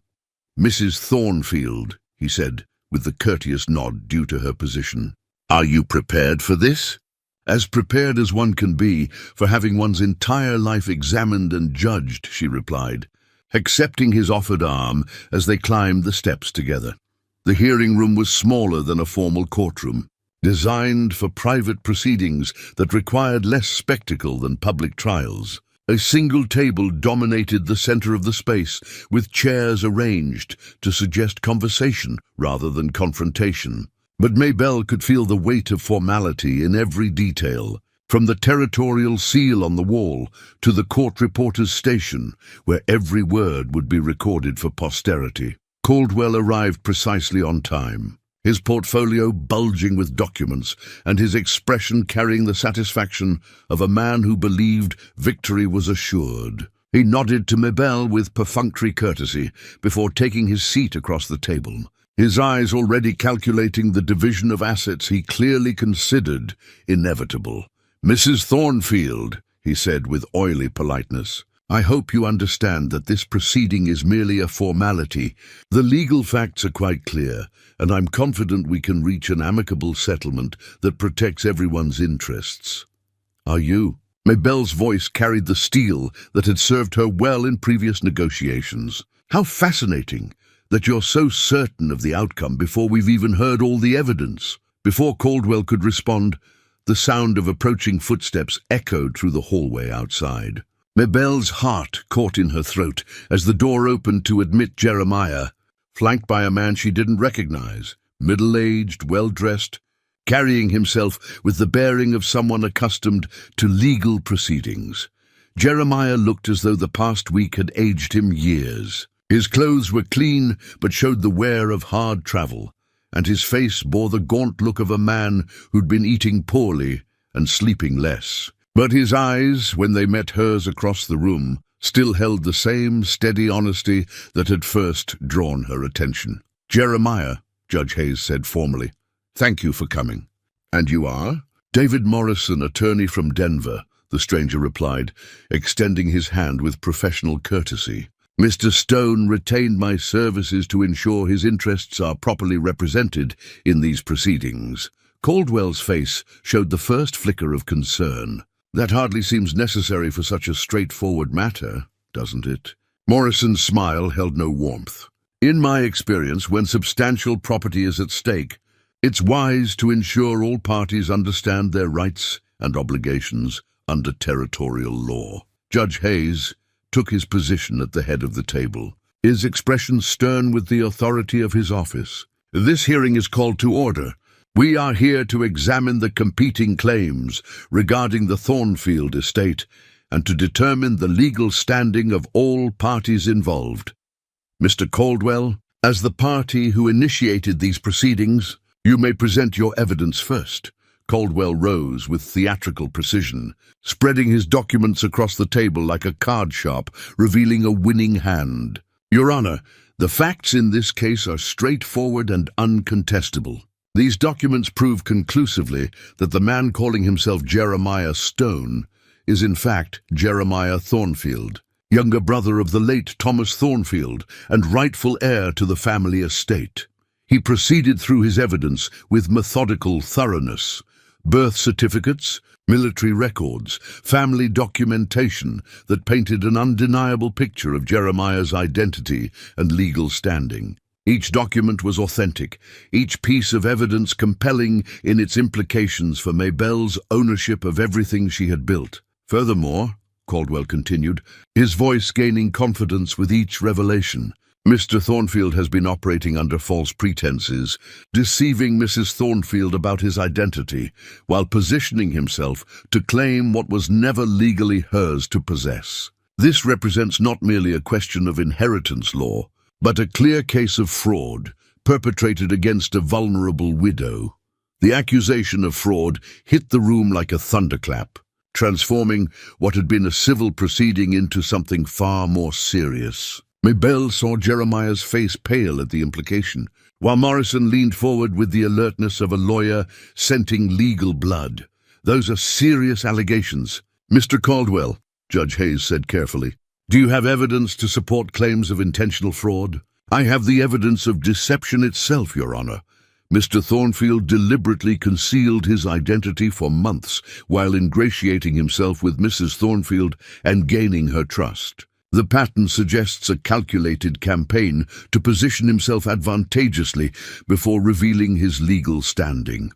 "Mrs. Thornfield," he said, with the courteous nod due to her position. "Are you prepared for this?" "As prepared as one can be for having one's entire life examined and judged," she replied, accepting his offered arm as they climbed the steps together. The hearing room was smaller than a formal courtroom, designed for private proceedings that required less spectacle than public trials. A single table dominated the center of the space, with chairs arranged to suggest conversation rather than confrontation. But Mabel could feel the weight of formality in every detail, from the territorial seal on the wall to the court reporter's station, where every word would be recorded for posterity. Caldwell arrived precisely on time, his portfolio bulging with documents and his expression carrying the satisfaction of a man who believed victory was assured. He nodded to Mabel with perfunctory courtesy before taking his seat across the table, his eyes already calculating the division of assets he clearly considered inevitable. "Mrs. Thornfield," he said with oily politeness, "I hope you understand that this proceeding is merely a formality. The legal facts are quite clear, and I'm confident we can reach an amicable settlement that protects everyone's interests." "Are you?" Mabel's voice carried the steel that had served her well in previous negotiations. "How fascinating that you're so certain of the outcome before we've even heard all the evidence." Before Caldwell could respond, the sound of approaching footsteps echoed through the hallway outside. Mabel's heart caught in her throat as the door opened to admit Jeremiah, flanked by a man she didn't recognize, middle-aged, well-dressed, carrying himself with the bearing of someone accustomed to legal proceedings. Jeremiah looked as though the past week had aged him years. His clothes were clean but showed the wear of hard travel, and his face bore the gaunt look of a man who'd been eating poorly and sleeping less. But his eyes, when they met hers across the room, still held the same steady honesty that had first drawn her attention. "Jeremiah," Judge Hayes said formally, "thank you for coming." "And you are?" "David Morrison, attorney from Denver," the stranger replied, extending his hand with professional courtesy. "Mr. Stone retained my services to ensure his interests are properly represented in these proceedings." Caldwell's face showed the first flicker of concern. That hardly seems necessary for such a straightforward matter, doesn't it? Morrison's smile held no warmth. In my experience, when substantial property is at stake, it's wise to ensure all parties understand their rights and obligations under territorial law. Judge Hayes took his position at the head of the table, his expression stern with the authority of his office. This hearing is called to order. We are here to examine the competing claims regarding the Thornfield estate and to determine the legal standing of all parties involved. Mr. Caldwell, as the party who initiated these proceedings, you may present your evidence first. Caldwell rose with theatrical precision, spreading his documents across the table like a card sharp, revealing a winning hand. Your Honor, the facts in this case are straightforward and uncontestable. These documents prove conclusively that the man calling himself Jeremiah Stone is in fact Jeremiah Thornfield, younger brother of the late Thomas Thornfield and rightful heir to the family estate. He proceeded through his evidence with methodical thoroughness. Birth certificates, military records, family documentation that painted an undeniable picture of Jeremiah's identity and legal standing. Each document was authentic, each piece of evidence compelling in its implications for Mabel's ownership of everything she had built. Furthermore, Caldwell continued, his voice gaining confidence with each revelation, Mr. Thornfield has been operating under false pretenses, deceiving Mrs. Thornfield about his identity, while positioning himself to claim what was never legally hers to possess. This represents not merely a question of inheritance law, but a clear case of fraud perpetrated against a vulnerable widow. The accusation of fraud hit the room like a thunderclap, transforming what had been a civil proceeding into something far more serious. Mabel saw Jeremiah's face pale at the implication, while Morrison leaned forward with the alertness of a lawyer scenting legal blood. Those are serious allegations. Mr. Caldwell, Judge Hayes said carefully, do you have evidence to support claims of intentional fraud? I have the evidence of deception itself, Your Honor. Mr. Thornfield deliberately concealed his identity for months while ingratiating himself with Mrs. Thornfield and gaining her trust. The pattern suggests a calculated campaign to position himself advantageously before revealing his legal standing.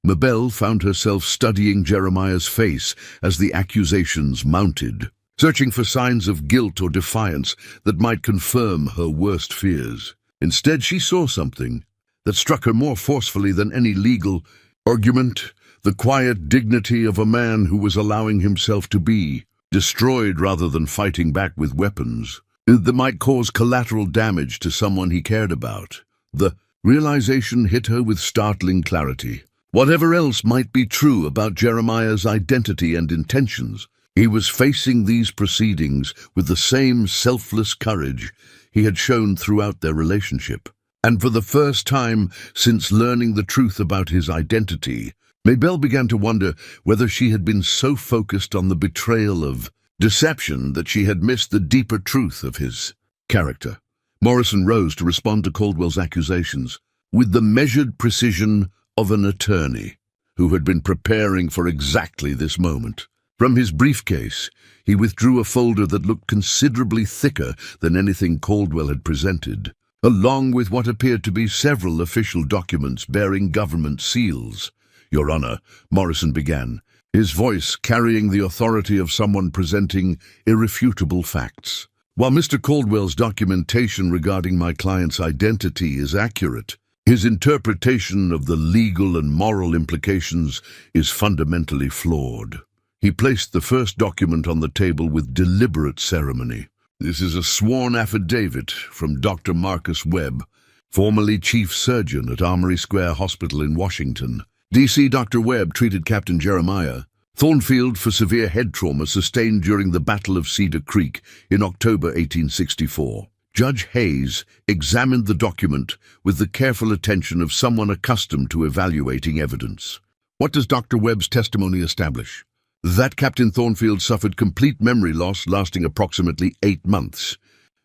Mabel found herself studying Jeremiah's face as the accusations mounted, searching for signs of guilt or defiance that might confirm her worst fears. Instead, she saw something that struck her more forcefully than any legal argument, the quiet dignity of a man who was allowing himself to be destroyed rather than fighting back with weapons that might cause collateral damage to someone he cared about. The realization hit her with startling clarity. Whatever else might be true about Jeremiah's identity and intentions, he was facing these proceedings with the same selfless courage he had shown throughout their relationship. And for the first time since learning the truth about his identity, Mabel began to wonder whether she had been so focused on the betrayal of deception that she had missed the deeper truth of his character. Morrison rose to respond to Caldwell's accusations with the measured precision of an attorney who had been preparing for exactly this moment. From his briefcase, he withdrew a folder that looked considerably thicker than anything Caldwell had presented, along with what appeared to be several official documents bearing government seals. Your Honor, Morrison began, his voice carrying the authority of someone presenting irrefutable facts. While Mr. Caldwell's documentation regarding my client's identity is accurate, his interpretation of the legal and moral implications is fundamentally flawed. He placed the first document on the table with deliberate ceremony. This is a sworn affidavit from Dr. Marcus Webb, formerly chief surgeon at Armory Square Hospital in Washington. D.C. Dr. Webb treated Captain Jeremiah Thornfield for severe head trauma sustained during the Battle of Cedar Creek in October 1864. Judge Hayes examined the document with the careful attention of someone accustomed to evaluating evidence. What does Dr. Webb's testimony establish? That Captain Thornfield suffered complete memory loss lasting approximately 8 months,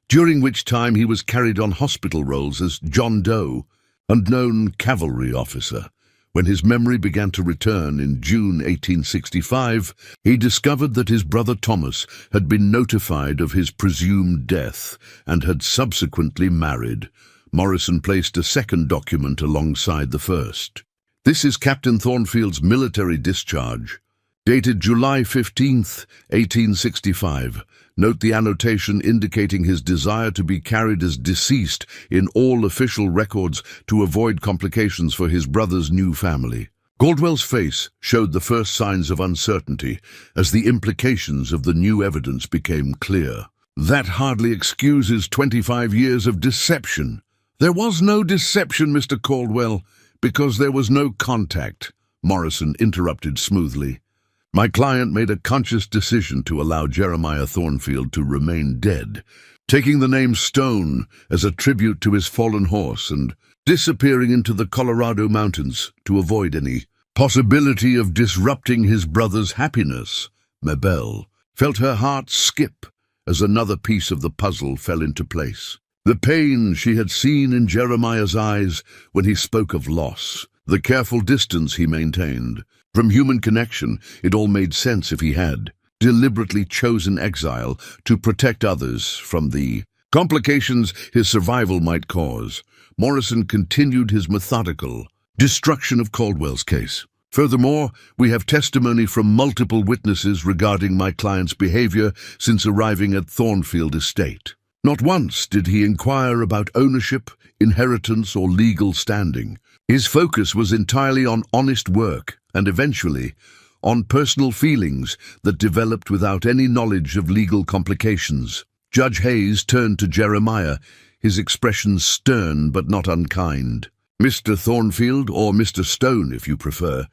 during which time he was carried on hospital rolls as John Doe, unknown cavalry officer, When his memory began to return in June 1865, he discovered that his brother Thomas had been notified of his presumed death and had subsequently married. Morrison placed a second document alongside the first. This is Captain Thornfield's military discharge, dated July 15th, 1865. Note the annotation indicating his desire to be carried as deceased in all official records to avoid complications for his brother's new family. Caldwell's face showed the first signs of uncertainty as the implications of the new evidence became clear. That hardly excuses 25 years of deception. There was no deception, Mr. Caldwell, because there was no contact, Morrison interrupted smoothly. My client made a conscious decision to allow Jeremiah Thornfield to remain dead, taking the name Stone as a tribute to his fallen horse and disappearing into the Colorado mountains to avoid any possibility of disrupting his brother's happiness. Mabel felt her heart skip as another piece of the puzzle fell into place. The pain she had seen in Jeremiah's eyes when he spoke of loss, the careful distance he maintained from human connection, it all made sense if he had deliberately chosen exile to protect others from the complications his survival might cause. Morrison continued his methodical destruction of Caldwell's case. Furthermore, we have testimony from multiple witnesses regarding my client's behavior since arriving at Thornfield Estate. Not once did he inquire about ownership, inheritance, or legal standing. His focus was entirely on honest work and eventually on personal feelings that developed without any knowledge of legal complications. Judge Hayes turned to Jeremiah, his expression stern but not unkind. Mr. Thornfield, or Mr. Stone if you prefer,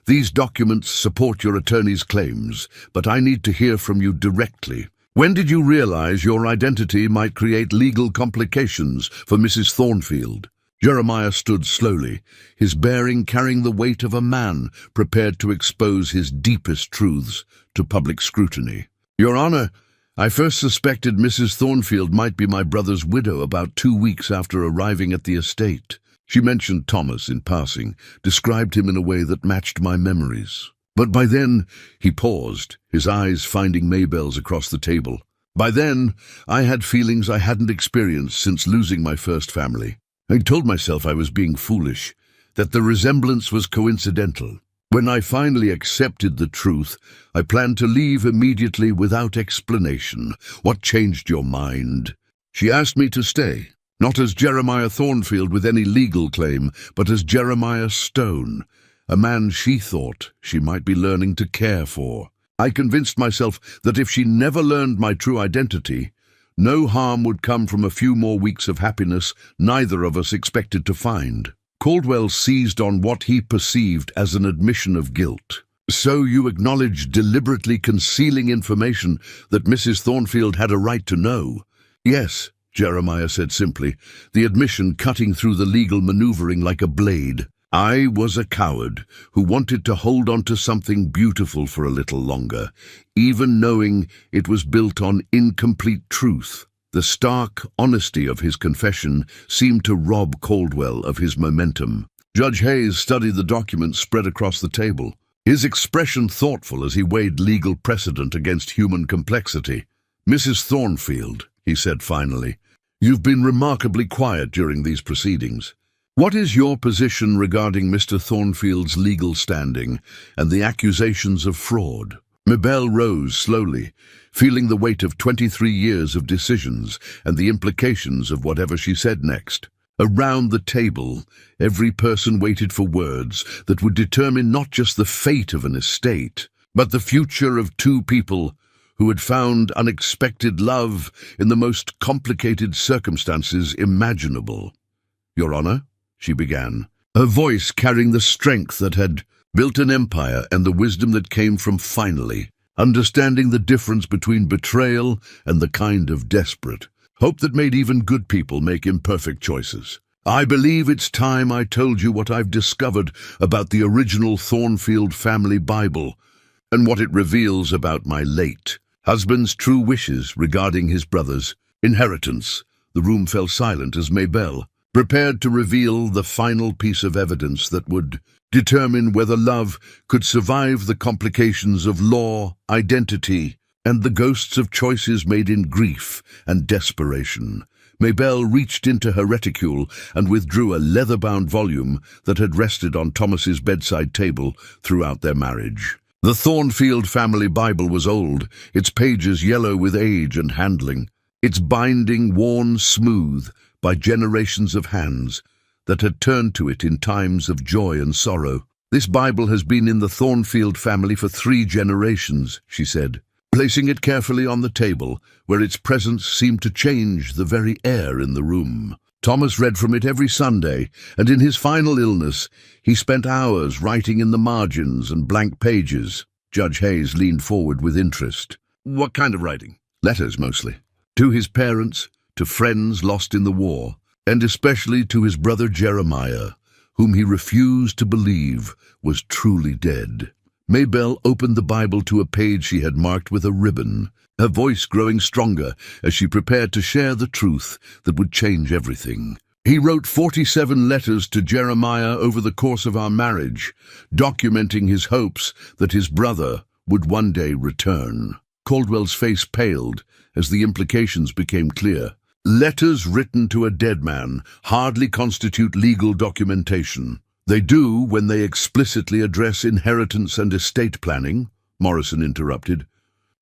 these documents support your attorney's claims, but I need to hear from you directly. When did you realize your identity might create legal complications for Mrs. Thornfield? Jeremiah stood slowly, his bearing carrying the weight of a man prepared to expose his deepest truths to public scrutiny. Your Honor, I first suspected Mrs. Thornfield might be my brother's widow about 2 weeks after arriving at the estate. She mentioned Thomas in passing, described him in a way that matched my memories. But by then, he paused, his eyes finding Mabel's across the table. By then, I had feelings I hadn't experienced since losing my first family. I told myself I was being foolish, that the resemblance was coincidental. When I finally accepted the truth, I planned to leave immediately without explanation. What changed your mind? She asked me to stay, not as Jeremiah Thornfield with any legal claim, but as Jeremiah Stone, a man she thought she might be learning to care for. I convinced myself that if she never learned my true identity, no harm would come from a few more weeks of happiness neither of us expected to find. Caldwell seized on what he perceived as an admission of guilt. So you acknowledge deliberately concealing information that Mrs. Thornfield had a right to know? Yes, Jeremiah said simply, the admission cutting through the legal maneuvering like a blade. I was a coward who wanted to hold on to something beautiful for a little longer, even knowing it was built on incomplete truth. The stark honesty of his confession seemed to rob Caldwell of his momentum. Judge Hayes studied the documents spread across the table, his expression thoughtful as he weighed legal precedent against human complexity. Mrs. Thornfield, he said finally, you've been remarkably quiet during these proceedings. What is your position regarding Mr. Thornfield's legal standing and the accusations of fraud? Mabel rose slowly, feeling the weight of 23 years of decisions and the implications of whatever she said next. Around the table, every person waited for words that would determine not just the fate of an estate, but the future of two people who had found unexpected love in the most complicated circumstances imaginable. Your Honor, she began, her voice carrying the strength that had built an empire and the wisdom that came from finally understanding the difference between betrayal and the kind of desperate hope that made even good people make imperfect choices. I believe it's time I told you what I've discovered about the original Thornfield family Bible and what it reveals about my late husband's true wishes regarding his brother's inheritance. The room fell silent as Mabel prepared to reveal the final piece of evidence that would determine whether love could survive the complications of law, identity, and the ghosts of choices made in grief and desperation. Maybelle reached into her reticule and withdrew a leather-bound volume that had rested on Thomas's bedside table throughout their marriage. The Thornfield family Bible was old, its pages yellow with age and handling, its binding worn smooth by generations of hands that had turned to it in times of joy and sorrow. "This Bible has been in the Thornfield family for 3 generations," she said, placing it carefully on the table, where its presence seemed to change the very air in the room. Thomas read from it every Sunday, and in his final illness, he spent hours writing in the margins and blank pages. Judge Hayes leaned forward with interest. "What kind of writing?" "Letters, mostly. To his parents, to friends lost in the war, and especially to his brother Jeremiah, whom he refused to believe was truly dead." Maybelle opened the Bible to a page she had marked with a ribbon, her voice growing stronger as she prepared to share the truth that would change everything. "He wrote 47 letters to Jeremiah over the course of our marriage, documenting his hopes that his brother would one day return." Caldwell's face paled as the implications became clear. "Letters written to a dead man hardly constitute legal documentation." "They do when they explicitly address inheritance and estate planning," Morrison interrupted,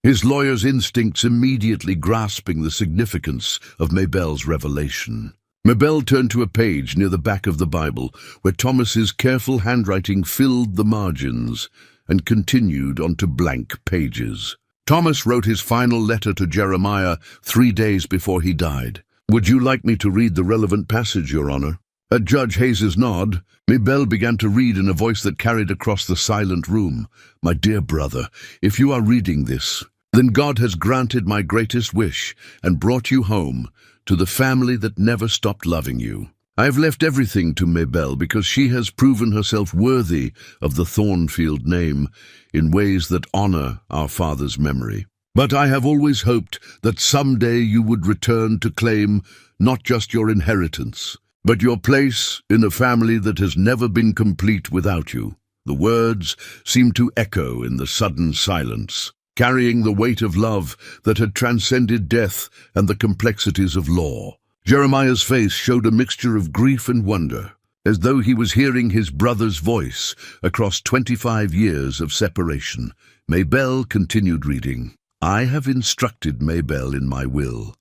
his lawyer's instincts immediately grasping the significance of Maybelle's revelation. Maybelle turned to a page near the back of the Bible, where Thomas's careful handwriting filled the margins and continued onto blank pages. "Thomas wrote his final letter to Jeremiah 3 days before he died. Would you like me to read the relevant passage, Your Honor?" At Judge Hayes's nod, Maybelle began to read in a voice that carried across the silent room. "My dear brother, if you are reading this, then God has granted my greatest wish and brought you home to the family that never stopped loving you. I have left everything to Maybelle because she has proven herself worthy of the Thornfield name in ways that honor our father's memory. But I have always hoped that someday you would return to claim not just your inheritance, but your place in a family that has never been complete without you." The words seemed to echo in the sudden silence, carrying the weight of love that had transcended death and the complexities of law. Jeremiah's face showed a mixture of grief and wonder, as though he was hearing his brother's voice across 25 years of separation. Maybelle continued reading. "I have instructed Maybelle in my will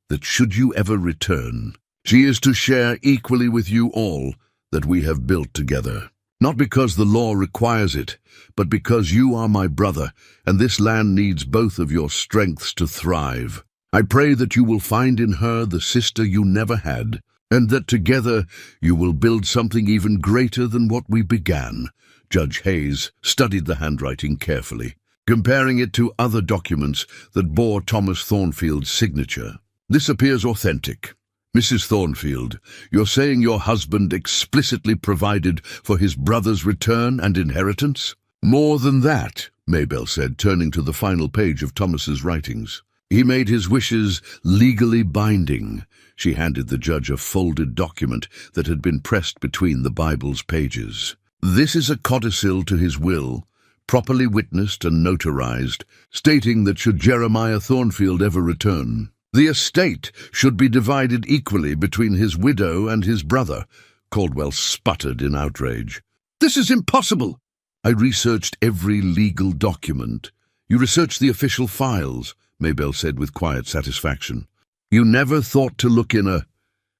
that should you ever return, she is to share equally with you all that we have built together. Not because the law requires it, but because you are my brother, and this land needs both of your strengths to thrive. I pray that you will find in her the sister you never had, and that together you will build something even greater than what we began." Judge Hayes studied the handwriting carefully, comparing it to other documents that bore Thomas Thornfield's signature. "This appears authentic. Mrs. Thornfield, you're saying your husband explicitly provided for his brother's return and inheritance?" "More than that," Maybelle said, turning to the final page of Thomas's writings. "He made his wishes legally binding." She handed the judge a folded document that had been pressed between the Bible's pages. "This is a codicil to his will, properly witnessed and notarized, stating that should Jeremiah Thornfield ever return, the estate should be divided equally between his widow and his brother." Caldwell sputtered in outrage. "This is impossible!" "I researched every legal document." "You researched the official files," Maybelle said with quiet satisfaction. "You never thought to look in a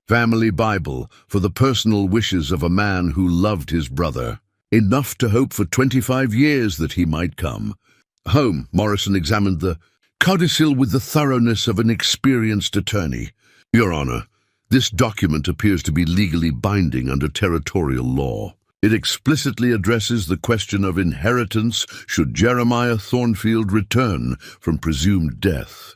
family Bible for the personal wishes of a man who loved his brother, enough to hope for 25 years that he might come home." Morrison examined the codicil with the thoroughness of an experienced attorney. "Your Honor, this document appears to be legally binding under territorial law. It explicitly addresses the question of inheritance should Jeremiah Thornfield return from presumed death."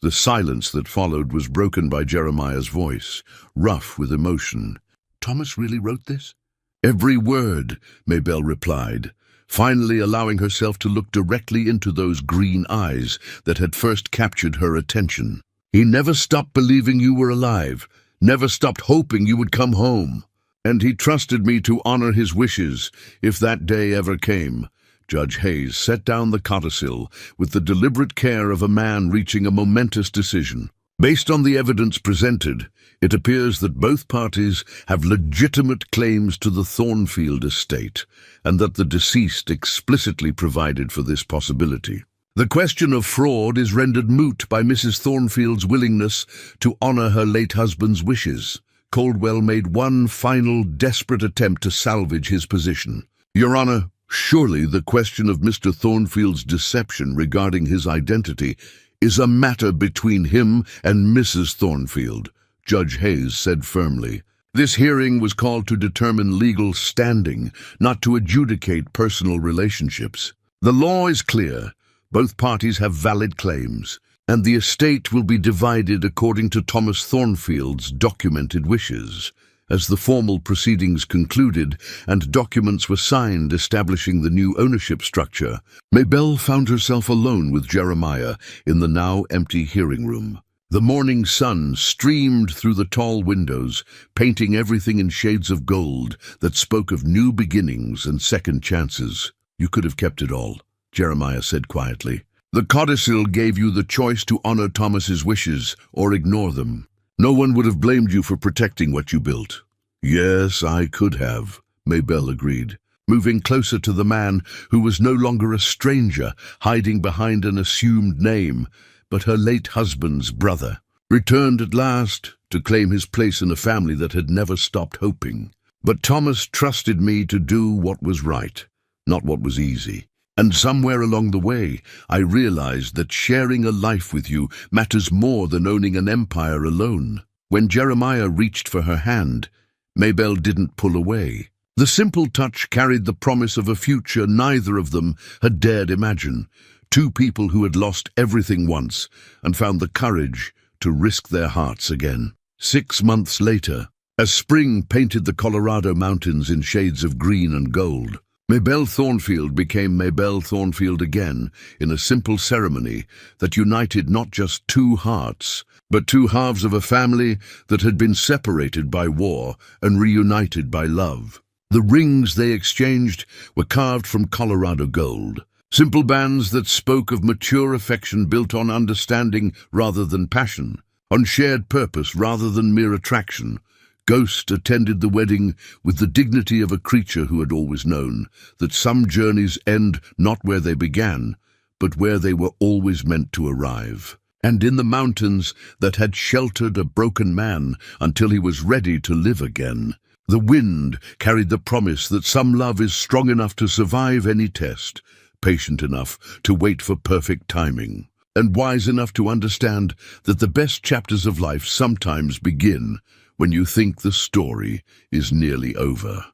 The silence that followed was broken by Jeremiah's voice, rough with emotion. "Thomas really wrote this?" "Every word," Maybelle replied, finally allowing herself to look directly into those green eyes that had first captured her attention. "He never stopped believing you were alive, never stopped hoping you would come home. And he trusted me to honor his wishes, if that day ever came. Judge Hayes set down the codicil with the deliberate care of a man reaching a momentous decision. Based on the evidence presented, it appears that both parties have legitimate claims to the Thornfield estate, and that the deceased explicitly provided for this possibility. The question of fraud is rendered moot by Mrs. Thornfield's willingness to honor her late husband's wishes. Caldwell made one final desperate attempt to salvage his position. Your Honor, surely the question of Mr. Thornfield's deception regarding his identity is a matter between him and Mrs. Thornfield, Judge Hayes said firmly. This hearing was called to determine legal standing, not to adjudicate personal relationships. The law is clear. Both parties have valid claims, and the estate will be divided according to Thomas Thornfield's documented wishes. As the formal proceedings concluded and documents were signed establishing the new ownership structure, Maybelle found herself alone with Jeremiah in the now empty hearing room. The morning sun streamed through the tall windows, painting everything in shades of gold that spoke of new beginnings and second chances. You could have kept it all, Jeremiah said quietly. The codicil gave you the choice to honor Thomas's wishes or ignore them. No one would have blamed you for protecting what you built. Yes, I could have, Maybelle agreed, moving closer to the man who was no longer a stranger hiding behind an assumed name, but her late husband's brother, returned at last to claim his place in a family that had never stopped hoping. But Thomas trusted me to do what was right, not what was easy. And somewhere along the way, I realized that sharing a life with you matters more than owning an empire alone. When Jeremiah reached for her hand, Maybelle didn't pull away. The simple touch carried the promise of a future neither of them had dared imagine. Two people who had lost everything once and found the courage to risk their hearts again. 6 months later, as spring painted the Colorado mountains in shades of green and gold, Maybelle Thornfield became Maybelle Thornfield again in a simple ceremony that united not just two hearts, but two halves of a family that had been separated by war and reunited by love. The rings they exchanged were carved from Colorado gold, simple bands that spoke of mature affection built on understanding rather than passion, on shared purpose rather than mere attraction. Ghost attended the wedding with the dignity of a creature who had always known that some journeys end not where they began, but where they were always meant to arrive. And in the mountains that had sheltered a broken man until he was ready to live again, the wind carried the promise that some love is strong enough to survive any test, patient enough to wait for perfect timing, and wise enough to understand that the best chapters of life sometimes begin when you think the story is nearly over.